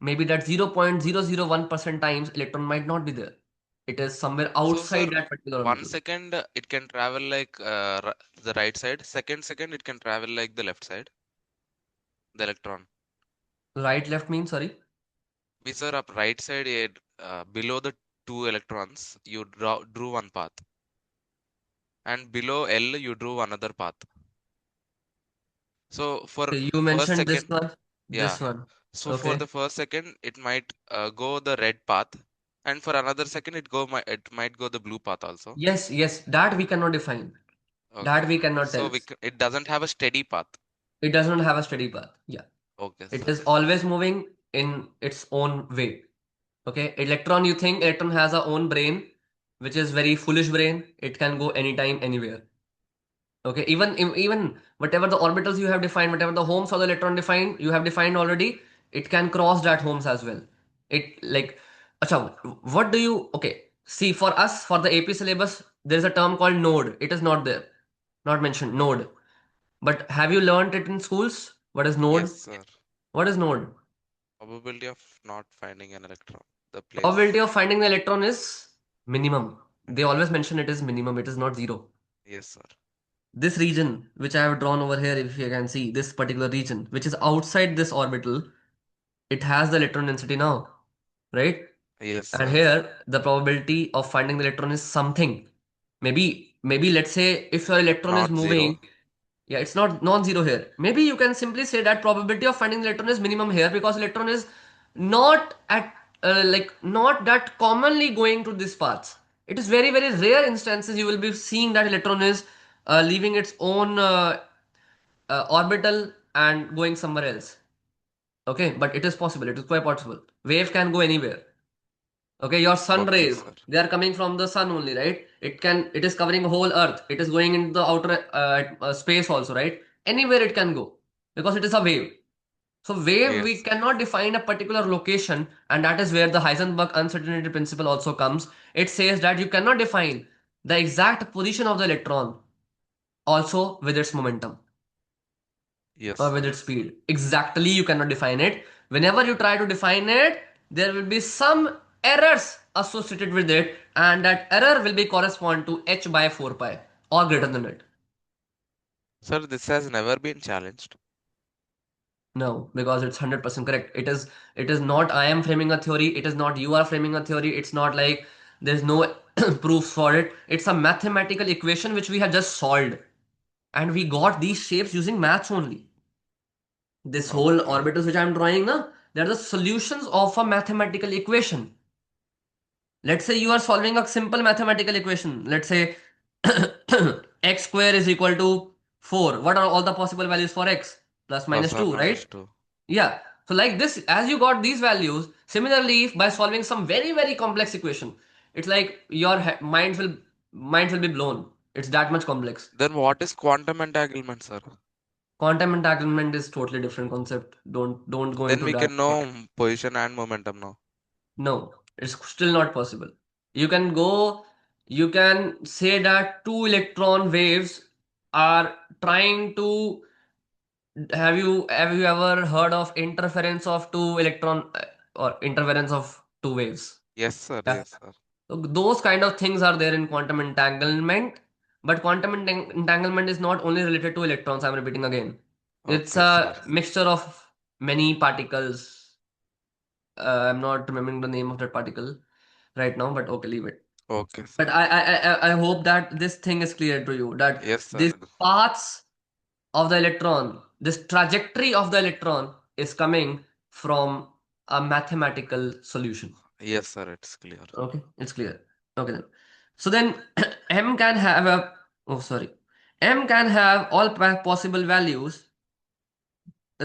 Maybe that 0.001% times electron might not be there. It is somewhere so outside sir, that particular one orbital. second it can travel like the right side, second it can travel like the left side, the electron. Right, left means sorry. We sir up right side below the two electrons you drew one path, and below L you drew another path. So for Okay, you first mentioned this second, one, yeah. this one. So for Okay. the first second, it might go the red path, and for another second, it might go the blue path also. Yes, yes, that we cannot define. That Okay. we cannot So tell. it doesn't have a steady path. It does not have a steady path. Yeah. Okay, It sir. is always moving in its own way. Okay. Electron, you think electron has a own brain, which is very foolish brain. It can go anytime, anywhere. Okay. Even whatever the orbitals you have defined, whatever the homes of the electron defined, you have defined already, it can cross that homes as well. It like, acha, what do you, okay. See, for us, for the AP syllabus, there is a term called node. It is not there. Not mentioned, node. But have you learned it in schools? What is Yes, node? sir. What is node? Probability of not finding an electron. The place. Probability of finding the electron is minimum. They always mention it is minimum, it is not zero. Yes, sir. This region, which I have drawn over here, if you can see, this particular region, which is outside this orbital, it has the electron density now, right? Yes, And sir. here, the probability of finding the electron is something. Maybe let's say if your electron is Not moving. zero. Yeah, it's not non-zero here. Maybe you can simply say that probability of finding the electron is minimum here because electron is not at not that commonly going to this path. It is very very rare instances you will be seeing that electron is leaving its own orbital and going somewhere else. Okay, but it is possible. It is quite possible. Wave can go anywhere. Okay, your sun Okay, rays, sir. they are coming from the sun only, right? It is covering whole earth. It is going into the outer space also, right? Anywhere it can go because it is a wave. So wave, we Yes. cannot define a particular location, and that is where the Heisenberg uncertainty principle also comes. It says that you cannot define the exact position of the electron also with its momentum Yes, or sir. with its speed. Exactly, you cannot define it. Whenever you try to define it, there will be some errors associated with it, and that error will be correspond to h by 4 pi or greater than it. Sir, this has never been challenged. No, because it's 100% correct. It is not I am framing a theory, it is not you are framing a theory, it's not like there's no proof for it. It's a mathematical equation which we have just solved, and we got these shapes using maths only. This whole Okay. orbitals which I'm drawing now, they're the solutions of a mathematical equation. Let's say you are solving a simple mathematical equation. Let's say x square is equal to 4. What are all the possible values for x? Plus Plus minus or 2, minus right? 2. Yeah. So like this, as you got these values, similarly, if by solving some very, very complex equation, it's like your mind will be blown. It's that much complex. Then what is quantum entanglement, sir? Quantum entanglement is totally different concept. Don't go Then into we that. can know position and momentum now. No, it's still not possible. You can go, you can say that two electron waves are trying to. Have you ever heard of interference of two electron or interference of two waves? Yes, sir. Yeah. Yes, sir. So those kind of things are there in quantum entanglement, but quantum entanglement is not only related to electrons. I'm repeating again. It's Okay, sir. a mixture of many particles. I'm not remembering the name of that particle right now, but okay, leave it. Okay, sir. But I hope that this thing is clear to you that Yes, sir. these paths of the electron, this trajectory of the electron is coming from a mathematical solution. Yes, sir. It's clear. Okay, it's clear. Okay then. So then m can have a, oh sorry, m can have all possible values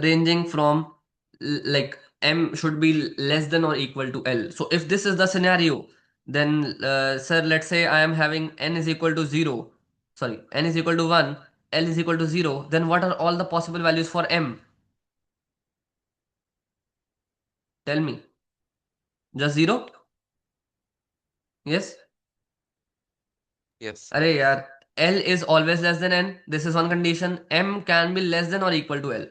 ranging from like m should be less than or equal to L. So if this is the scenario, then sir, let's say I am having n is equal to 0, sorry, n is equal to 1, L is equal to 0, then what are all the possible values for m? Tell me. Just 0? Yes? Yes, sir. Arey yaar, L is always less than n. This is one condition. M can be less than or equal to L.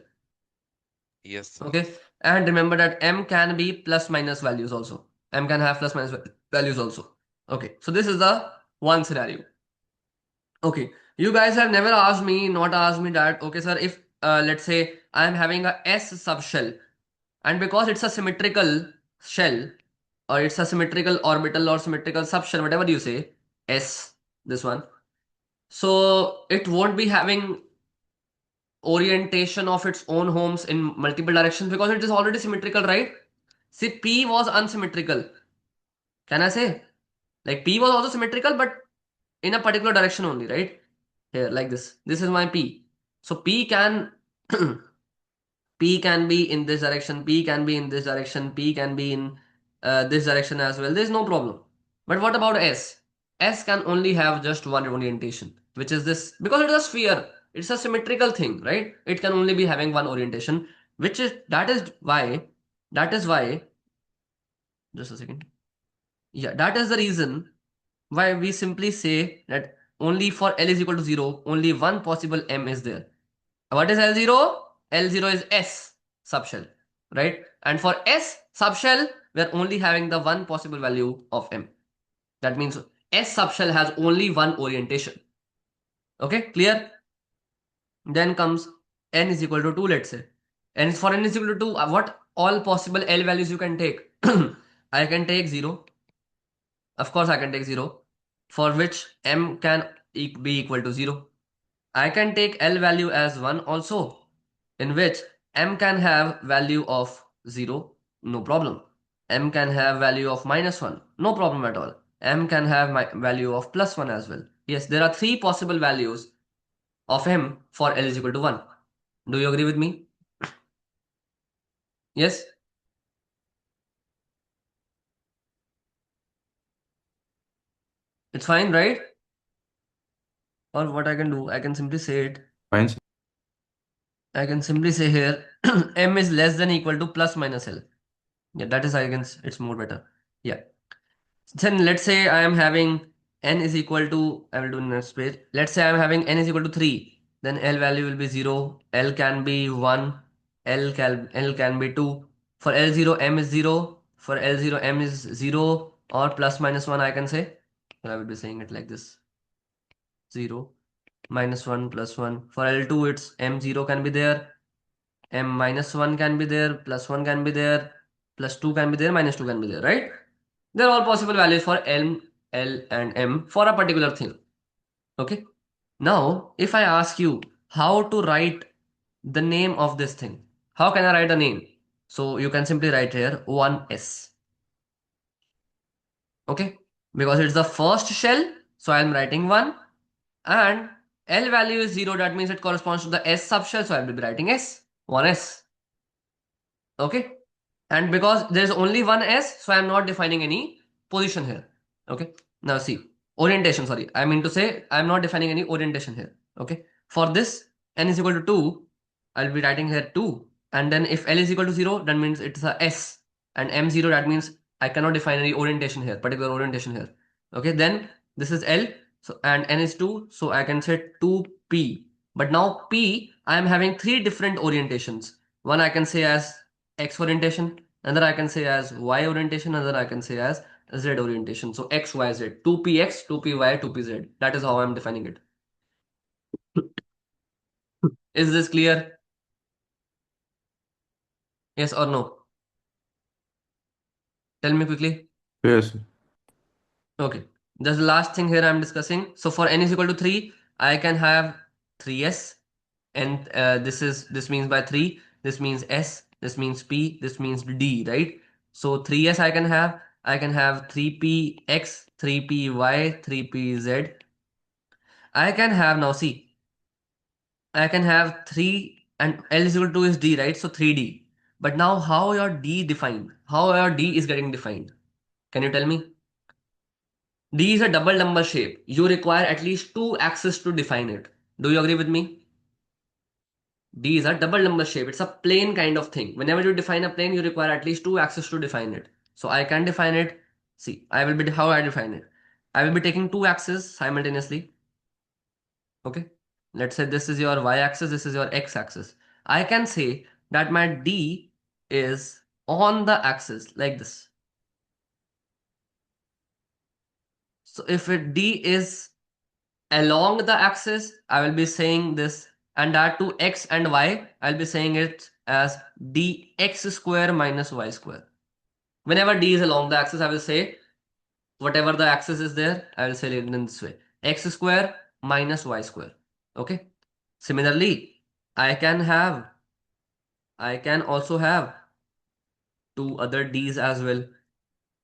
Yes, sir. Okay? And remember that M can be plus minus values also. M can have plus minus values also. Okay, so this is the one scenario. Okay, you guys have never asked me, not asked me that, okay, sir, if let's say I am having a S subshell, and because it's a symmetrical shell, or it's a symmetrical orbital or symmetrical subshell, whatever you say, S, this one, so it won't be having orientation of its own homes in multiple directions because it is already symmetrical, right? See, P was unsymmetrical. Can I say? Like P was also symmetrical, but in a particular direction only, right? Here, like this. This is my P. So P can P can be in this direction, P can be in this direction, P can be in this direction as well. There's no problem. But what about S? S can only have just one orientation, which is this, because it is a sphere. It's a symmetrical thing, right? It can only be having one orientation, which is that is why, just a second. Yeah, that is the reason why we simply say that only for L is equal to 0, only one possible M is there. What is L0? L0 is S subshell, right? And for S subshell, we are only having the one possible value of M. That means S subshell has only one orientation. Okay, clear? Then comes N is equal to 2, let's say. And for N is equal to 2, what all possible L values you can take? I can take 0. Of course, I can take 0, for which M can be equal to 0. I can take L value as 1 also, in which M can have value of 0, no problem. M can have value of minus 1, no problem at all. M can have my value of plus 1 as well. Yes, there are three possible values of M for L is equal to 1. Do you agree with me? Yes? It's fine, right? Or what I can do, I can simply say it. Fine, sir. I can simply say here M is less than equal to plus minus L. Yeah, that is, I can, it's more better. Yeah. Then let's say I am having n is equal to, I will do next page. Let's say I am having n is equal to 3. Then L value will be 0. L can be 1. L can be 2. For L0, M is 0. For L0, M is 0 or plus minus 1, I can say. So I will be saying it like this. 0, minus 1, plus 1. For L2, it's M0 can be there. M minus 1 can be there. Plus 1 can be there. Plus 2 can be there. Minus 2 can be there, right? They're all possible values for L, L, and M for a particular thing. Okay. Now, if I ask you how to write the name of this thing, how can I write a name? So you can simply write here 1S. Okay. Because it's the first shell, so I'm writing 1. And L value is 0, that means it corresponds to the S subshell, so I will be writing S, 1S. Okay. And because there is only one S, so I am not defining any position here. Okay. Now see, orientation, sorry. I mean to say, I am not defining any orientation here. Okay. For this, n is equal to 2, I'll be writing here 2. And then if L is equal to 0, that means it's a S. And M0, that means I cannot define any orientation here, particular orientation here. Okay. Then this is L, so and N is 2, so I can say 2P. But now P, I am having three different orientations. One I can say as X orientation, another I can say as Y orientation, another I can say as Z orientation. So X, Y, Z, 2PX, 2PY, 2PZ. That is how I'm defining it. Is this clear? Yes or no? Tell me quickly. Yes, sir. Okay. That's the last thing here I'm discussing. So for n is equal to 3, I can have 3s. And this means by 3, this means S, this means P, this means D, right? So 3s I can have. I can have 3px, 3py, 3pz. I can have, now see, I can have 3 and L is equal to 2 is D, right? So 3D. But now how your D defined? How your D is getting defined? Can you tell me? D is a double number shape. You require at least two axes to define it. Do you agree with me? D is a double number shape. It's a plane kind of thing. Whenever you define a plane, you require at least two axes to define it. So I can define it. See, I will be how I define it. I will be taking two axes simultaneously. Okay. Let's say this is your y-axis, this is your x-axis. I can say that my D is on the axis like this. So if it D is along the axis, I will be saying this, and that to x and y, I'll be saying it as dx square minus y square. Whenever D is along the axis, I will say whatever the axis is there, I will say it in this way. X square minus y square. Okay. Similarly, I can have I can also have two other D's as well,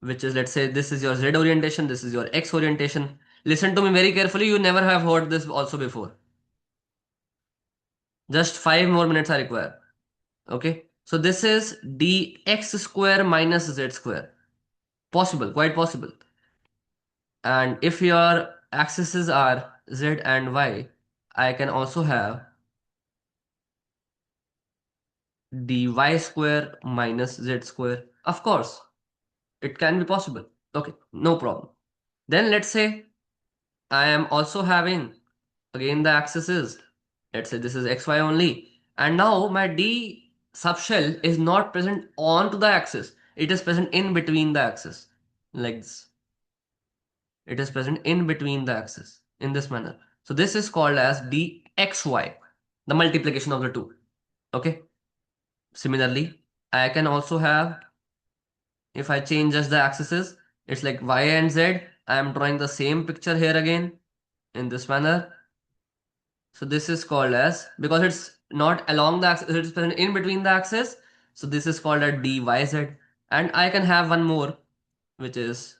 which is, let's say this is your Z orientation, this is your X orientation. Listen to me very carefully, you never have heard this also before. Just 5 more minutes I require. Okay, so this is dx square minus z square. Possible, quite possible. And if your axes are z and y, I can also have dy square minus z square. Of course, it can be possible. Okay, no problem. Then let's say I am also having, again, the axis is, let's say this is xy only. And now my d subshell is not present onto the axis. It is present in between the axis. Like this. It is present in between the axis in this manner. So this is called as dxy, the multiplication of the two. Okay. Similarly, I can also have, if I change just the axes, it's like y and z. I am drawing the same picture here again in this manner. So this is called as, because it's not along the axis, it's present in between the axis. So this is called a dyz. And I can have one more, which is,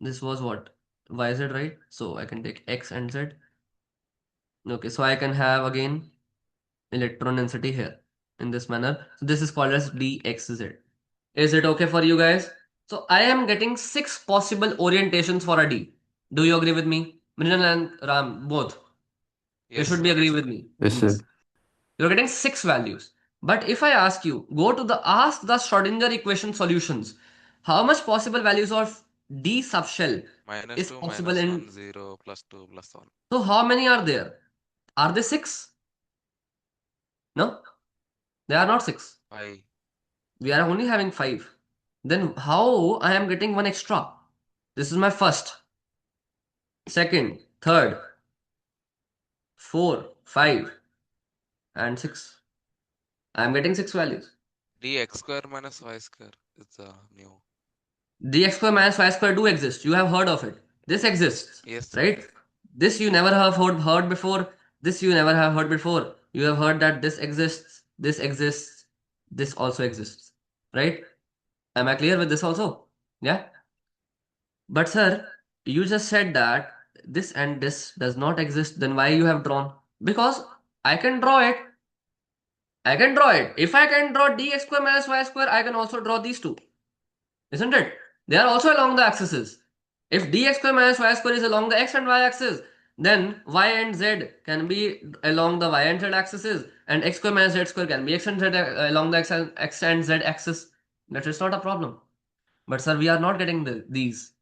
this was what? YZ, right? So I can take X and Z. Okay, so I can have again electron density here in this manner. So this is called as dxz. Is it okay for you guys? So I am getting six possible orientations for a D. Do you agree with me? Mrinal and Ram, both. You Yes, should be sir. agree with me. Yes, sir. Yes. You're getting six values. But if I ask you, go to the ask the Schrodinger equation solutions. How much possible values of D subshell Minus is 2, possible minus in? 1, 0, plus 2, plus 1. So how many are there? Are they six? No, they are not six. Pi. We are only having five. Then how I am getting one extra? This is my first, second, third, four, five, and six. I am getting six values. Dx square minus y square. It's new. Dx square minus y square do exist. You have heard of it. This exists, Yes, sir. right? This you never have heard before. This you never have heard before. You have heard that this exists, this also exists, right? Am I clear with this also? Yeah. But sir, you just said that this and this does not exist. Then why you have drawn? Because I can draw it. I can draw it. If I can draw dx square minus y square, I can also draw these two. Isn't it? They are also along the axes. If dx square minus y square is along the x and y axis, then y and z can be along the y and z axes, and x square minus z square can be x and z along the x and z axis. That is not a problem. But sir, we are not getting these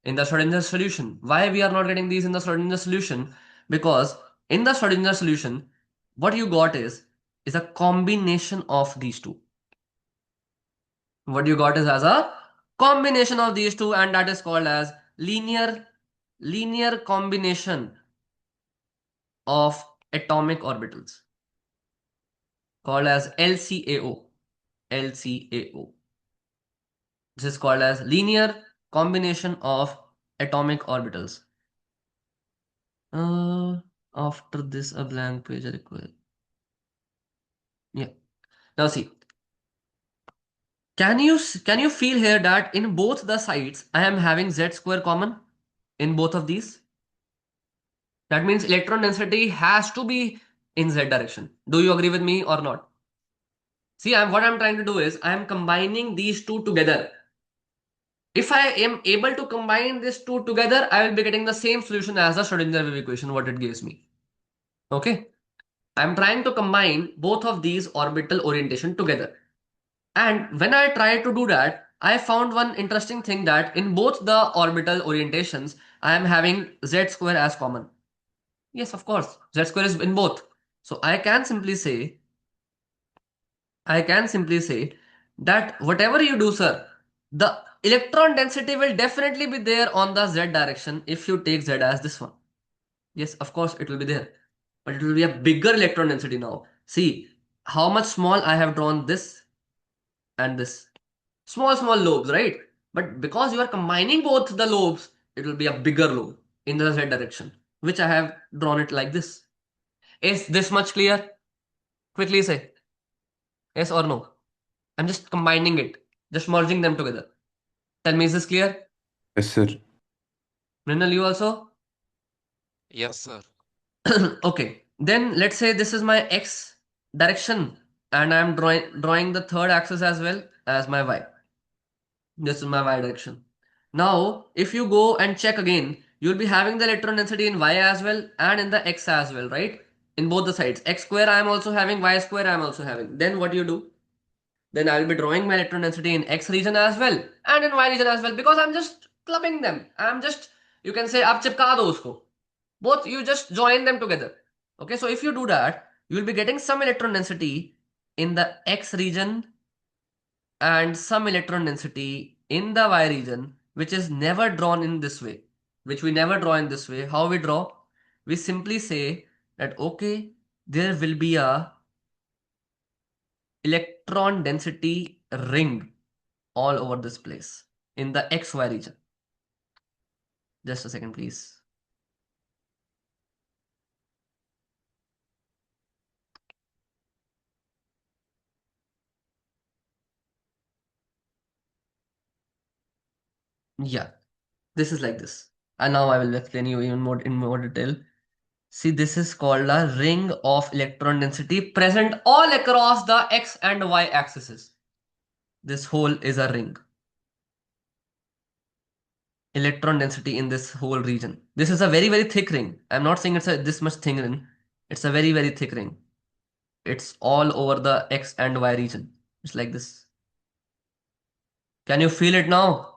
in the Schrodinger solution. Why we are not getting these in the Schrodinger solution? Because in the Schrodinger solution, what you got is a combination of these two. What you got is as a combination of these two, and that is called as linear combination of atomic orbitals, called as LCAO. LCAO. This is called as linear combination of atomic orbitals. After this, a blank page required. Yeah. Now see, Can you feel here that in both the sides I am having z square common in both of these? That means electron density has to be in z direction. Do you agree with me or not? See, what I'm trying to do is I am combining these two together. If I am able to combine these two together, I will be getting the same solution as the Schrodinger wave equation, what it gives me. Okay. I'm trying to combine both of these orbital orientation together. And when I tried to do that, I found one interesting thing that in both the orbital orientations, I am having z square as common. Yes, of course, z square is in both. So I can simply say that whatever you do, sir, the electron density will definitely be there on the z direction if you take z as this one. Yes, of course, it will be there. But it will be a bigger electron density now. See how much small I have drawn this and this. Small, small lobes, right? But because you are combining both the lobes, it will be a bigger lobe in the z direction, which I have drawn it like this. Is this much clear? Quickly say yes or no. I'm just combining it, just merging them together. Tell me, is this clear? Yes, sir. Mrinal, you also? Yes, sir. Okay, then let's say this is my x direction and I'm drawing the third axis as well as my y. This is my y direction. Now, if you go and check again, you'll be having the electron density in y as well and in the x as well, right? In both the sides. X square I am also having, y square I am also having. Then what do you do? Then I will be drawing my electron density in x region as well and in y region as well because I'm just clubbing them. I'm just, you can say, आप चिपका दो उसको. Both, you just join them together. Okay, so if you do that, you will be getting some electron density in the x region and some electron density in the y region, which is never drawn in this way, which we never draw in this way. How we draw? We simply say that, okay, there will be a electron density ring all over this place in the xy region. Just a second, please. Yeah, this is like this. And now I will explain you even more in more detail. See, this is called a ring of electron density present all across the x and y axes. This whole is a ring. Electron density in this whole region. This is a very, very thick ring. I'm not saying it's a this much thin ring. It's a very, very thick ring. It's all over the x and y region. It's like this. Can you feel it now?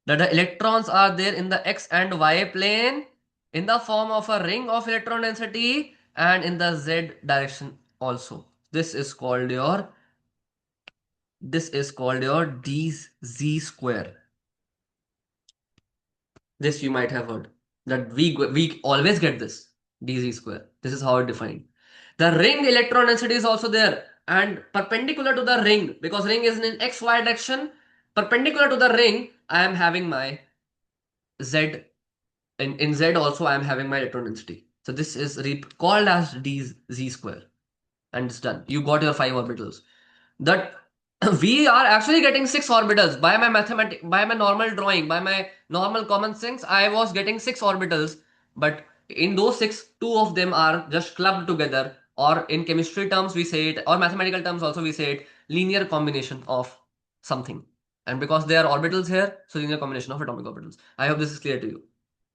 That the electrons are there in the x and y plane in the form of a ring of electron density and in the z direction also. This is called your dz square. This you might have heard that we always get this dz square. This is how it defined. The ring electron density is also there and perpendicular to the ring because ring is in xy direction. Perpendicular to the ring, I am having my z. In z also, I am having my electron density. So this is called as dz square, and it's done. You got your 5 orbitals. That we are actually getting 6 orbitals by my normal drawing, by my normal common sense. I was getting 6 orbitals, but in those six, two of them are just clubbed together, or in chemistry terms we say it, or mathematical terms also we say it, linear combination of something. And because they are orbitals here, so linear combination of atomic orbitals. I hope this is clear to you.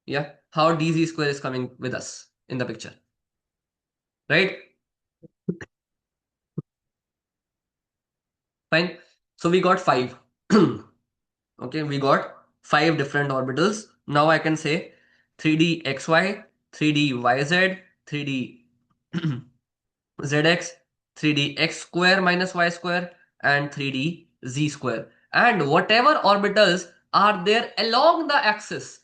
Yeah, how dz square is coming with us in the picture, right? Fine. So we got five. Okay, we got 5 different orbitals. Now I can say 3D xy, 3D yz, 3D zx, 3D x square minus y square, and 3D z square. And whatever orbitals are there along the axis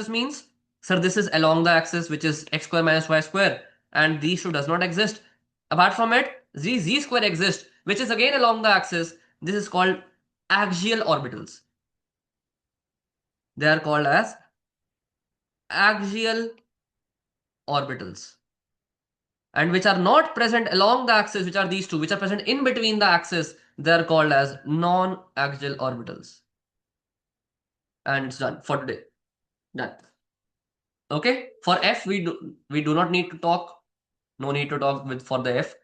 means, sir, this is along the axis which is x square minus y square, and these two does not exist. Apart from it, z square exists, which is again along the axis. This is called axial orbitals. They are called as axial orbitals. And which are not present along the axis, which are these two, which are present in between the axis, they are called as non-axial orbitals. And it's done for today. Done. Okay. For F, we do not need to talk. No need to talk with for the F.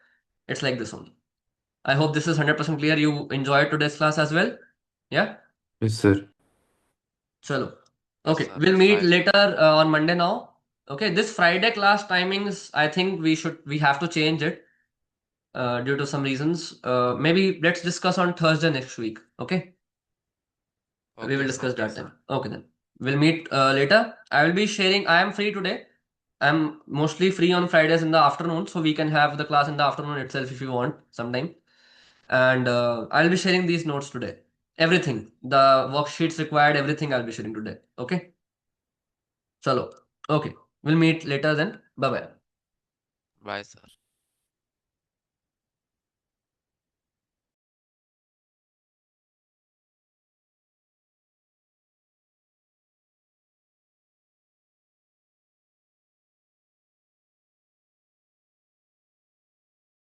It's like this only. I hope this is 100% clear. You enjoyed today's class as well. Yeah. Yes, sir. Chalo. Yes, Okay. sir. We'll meet Bye, sir. later on Monday now. Okay. This Friday class timings, I think we have to change it due to some reasons. Maybe let's discuss on Thursday next week. Okay. We will Okay, sir. discuss that then. Okay then. We'll meet later. I will be sharing. I am free today. I'm mostly free on Fridays in the afternoon, so we can have the class in the afternoon itself if you want sometime. And I'll be sharing these notes today. Everything, the worksheets required, everything I'll be sharing today. Okay. Chalo. Okay. We'll meet later then. Bye bye. Bye, sir.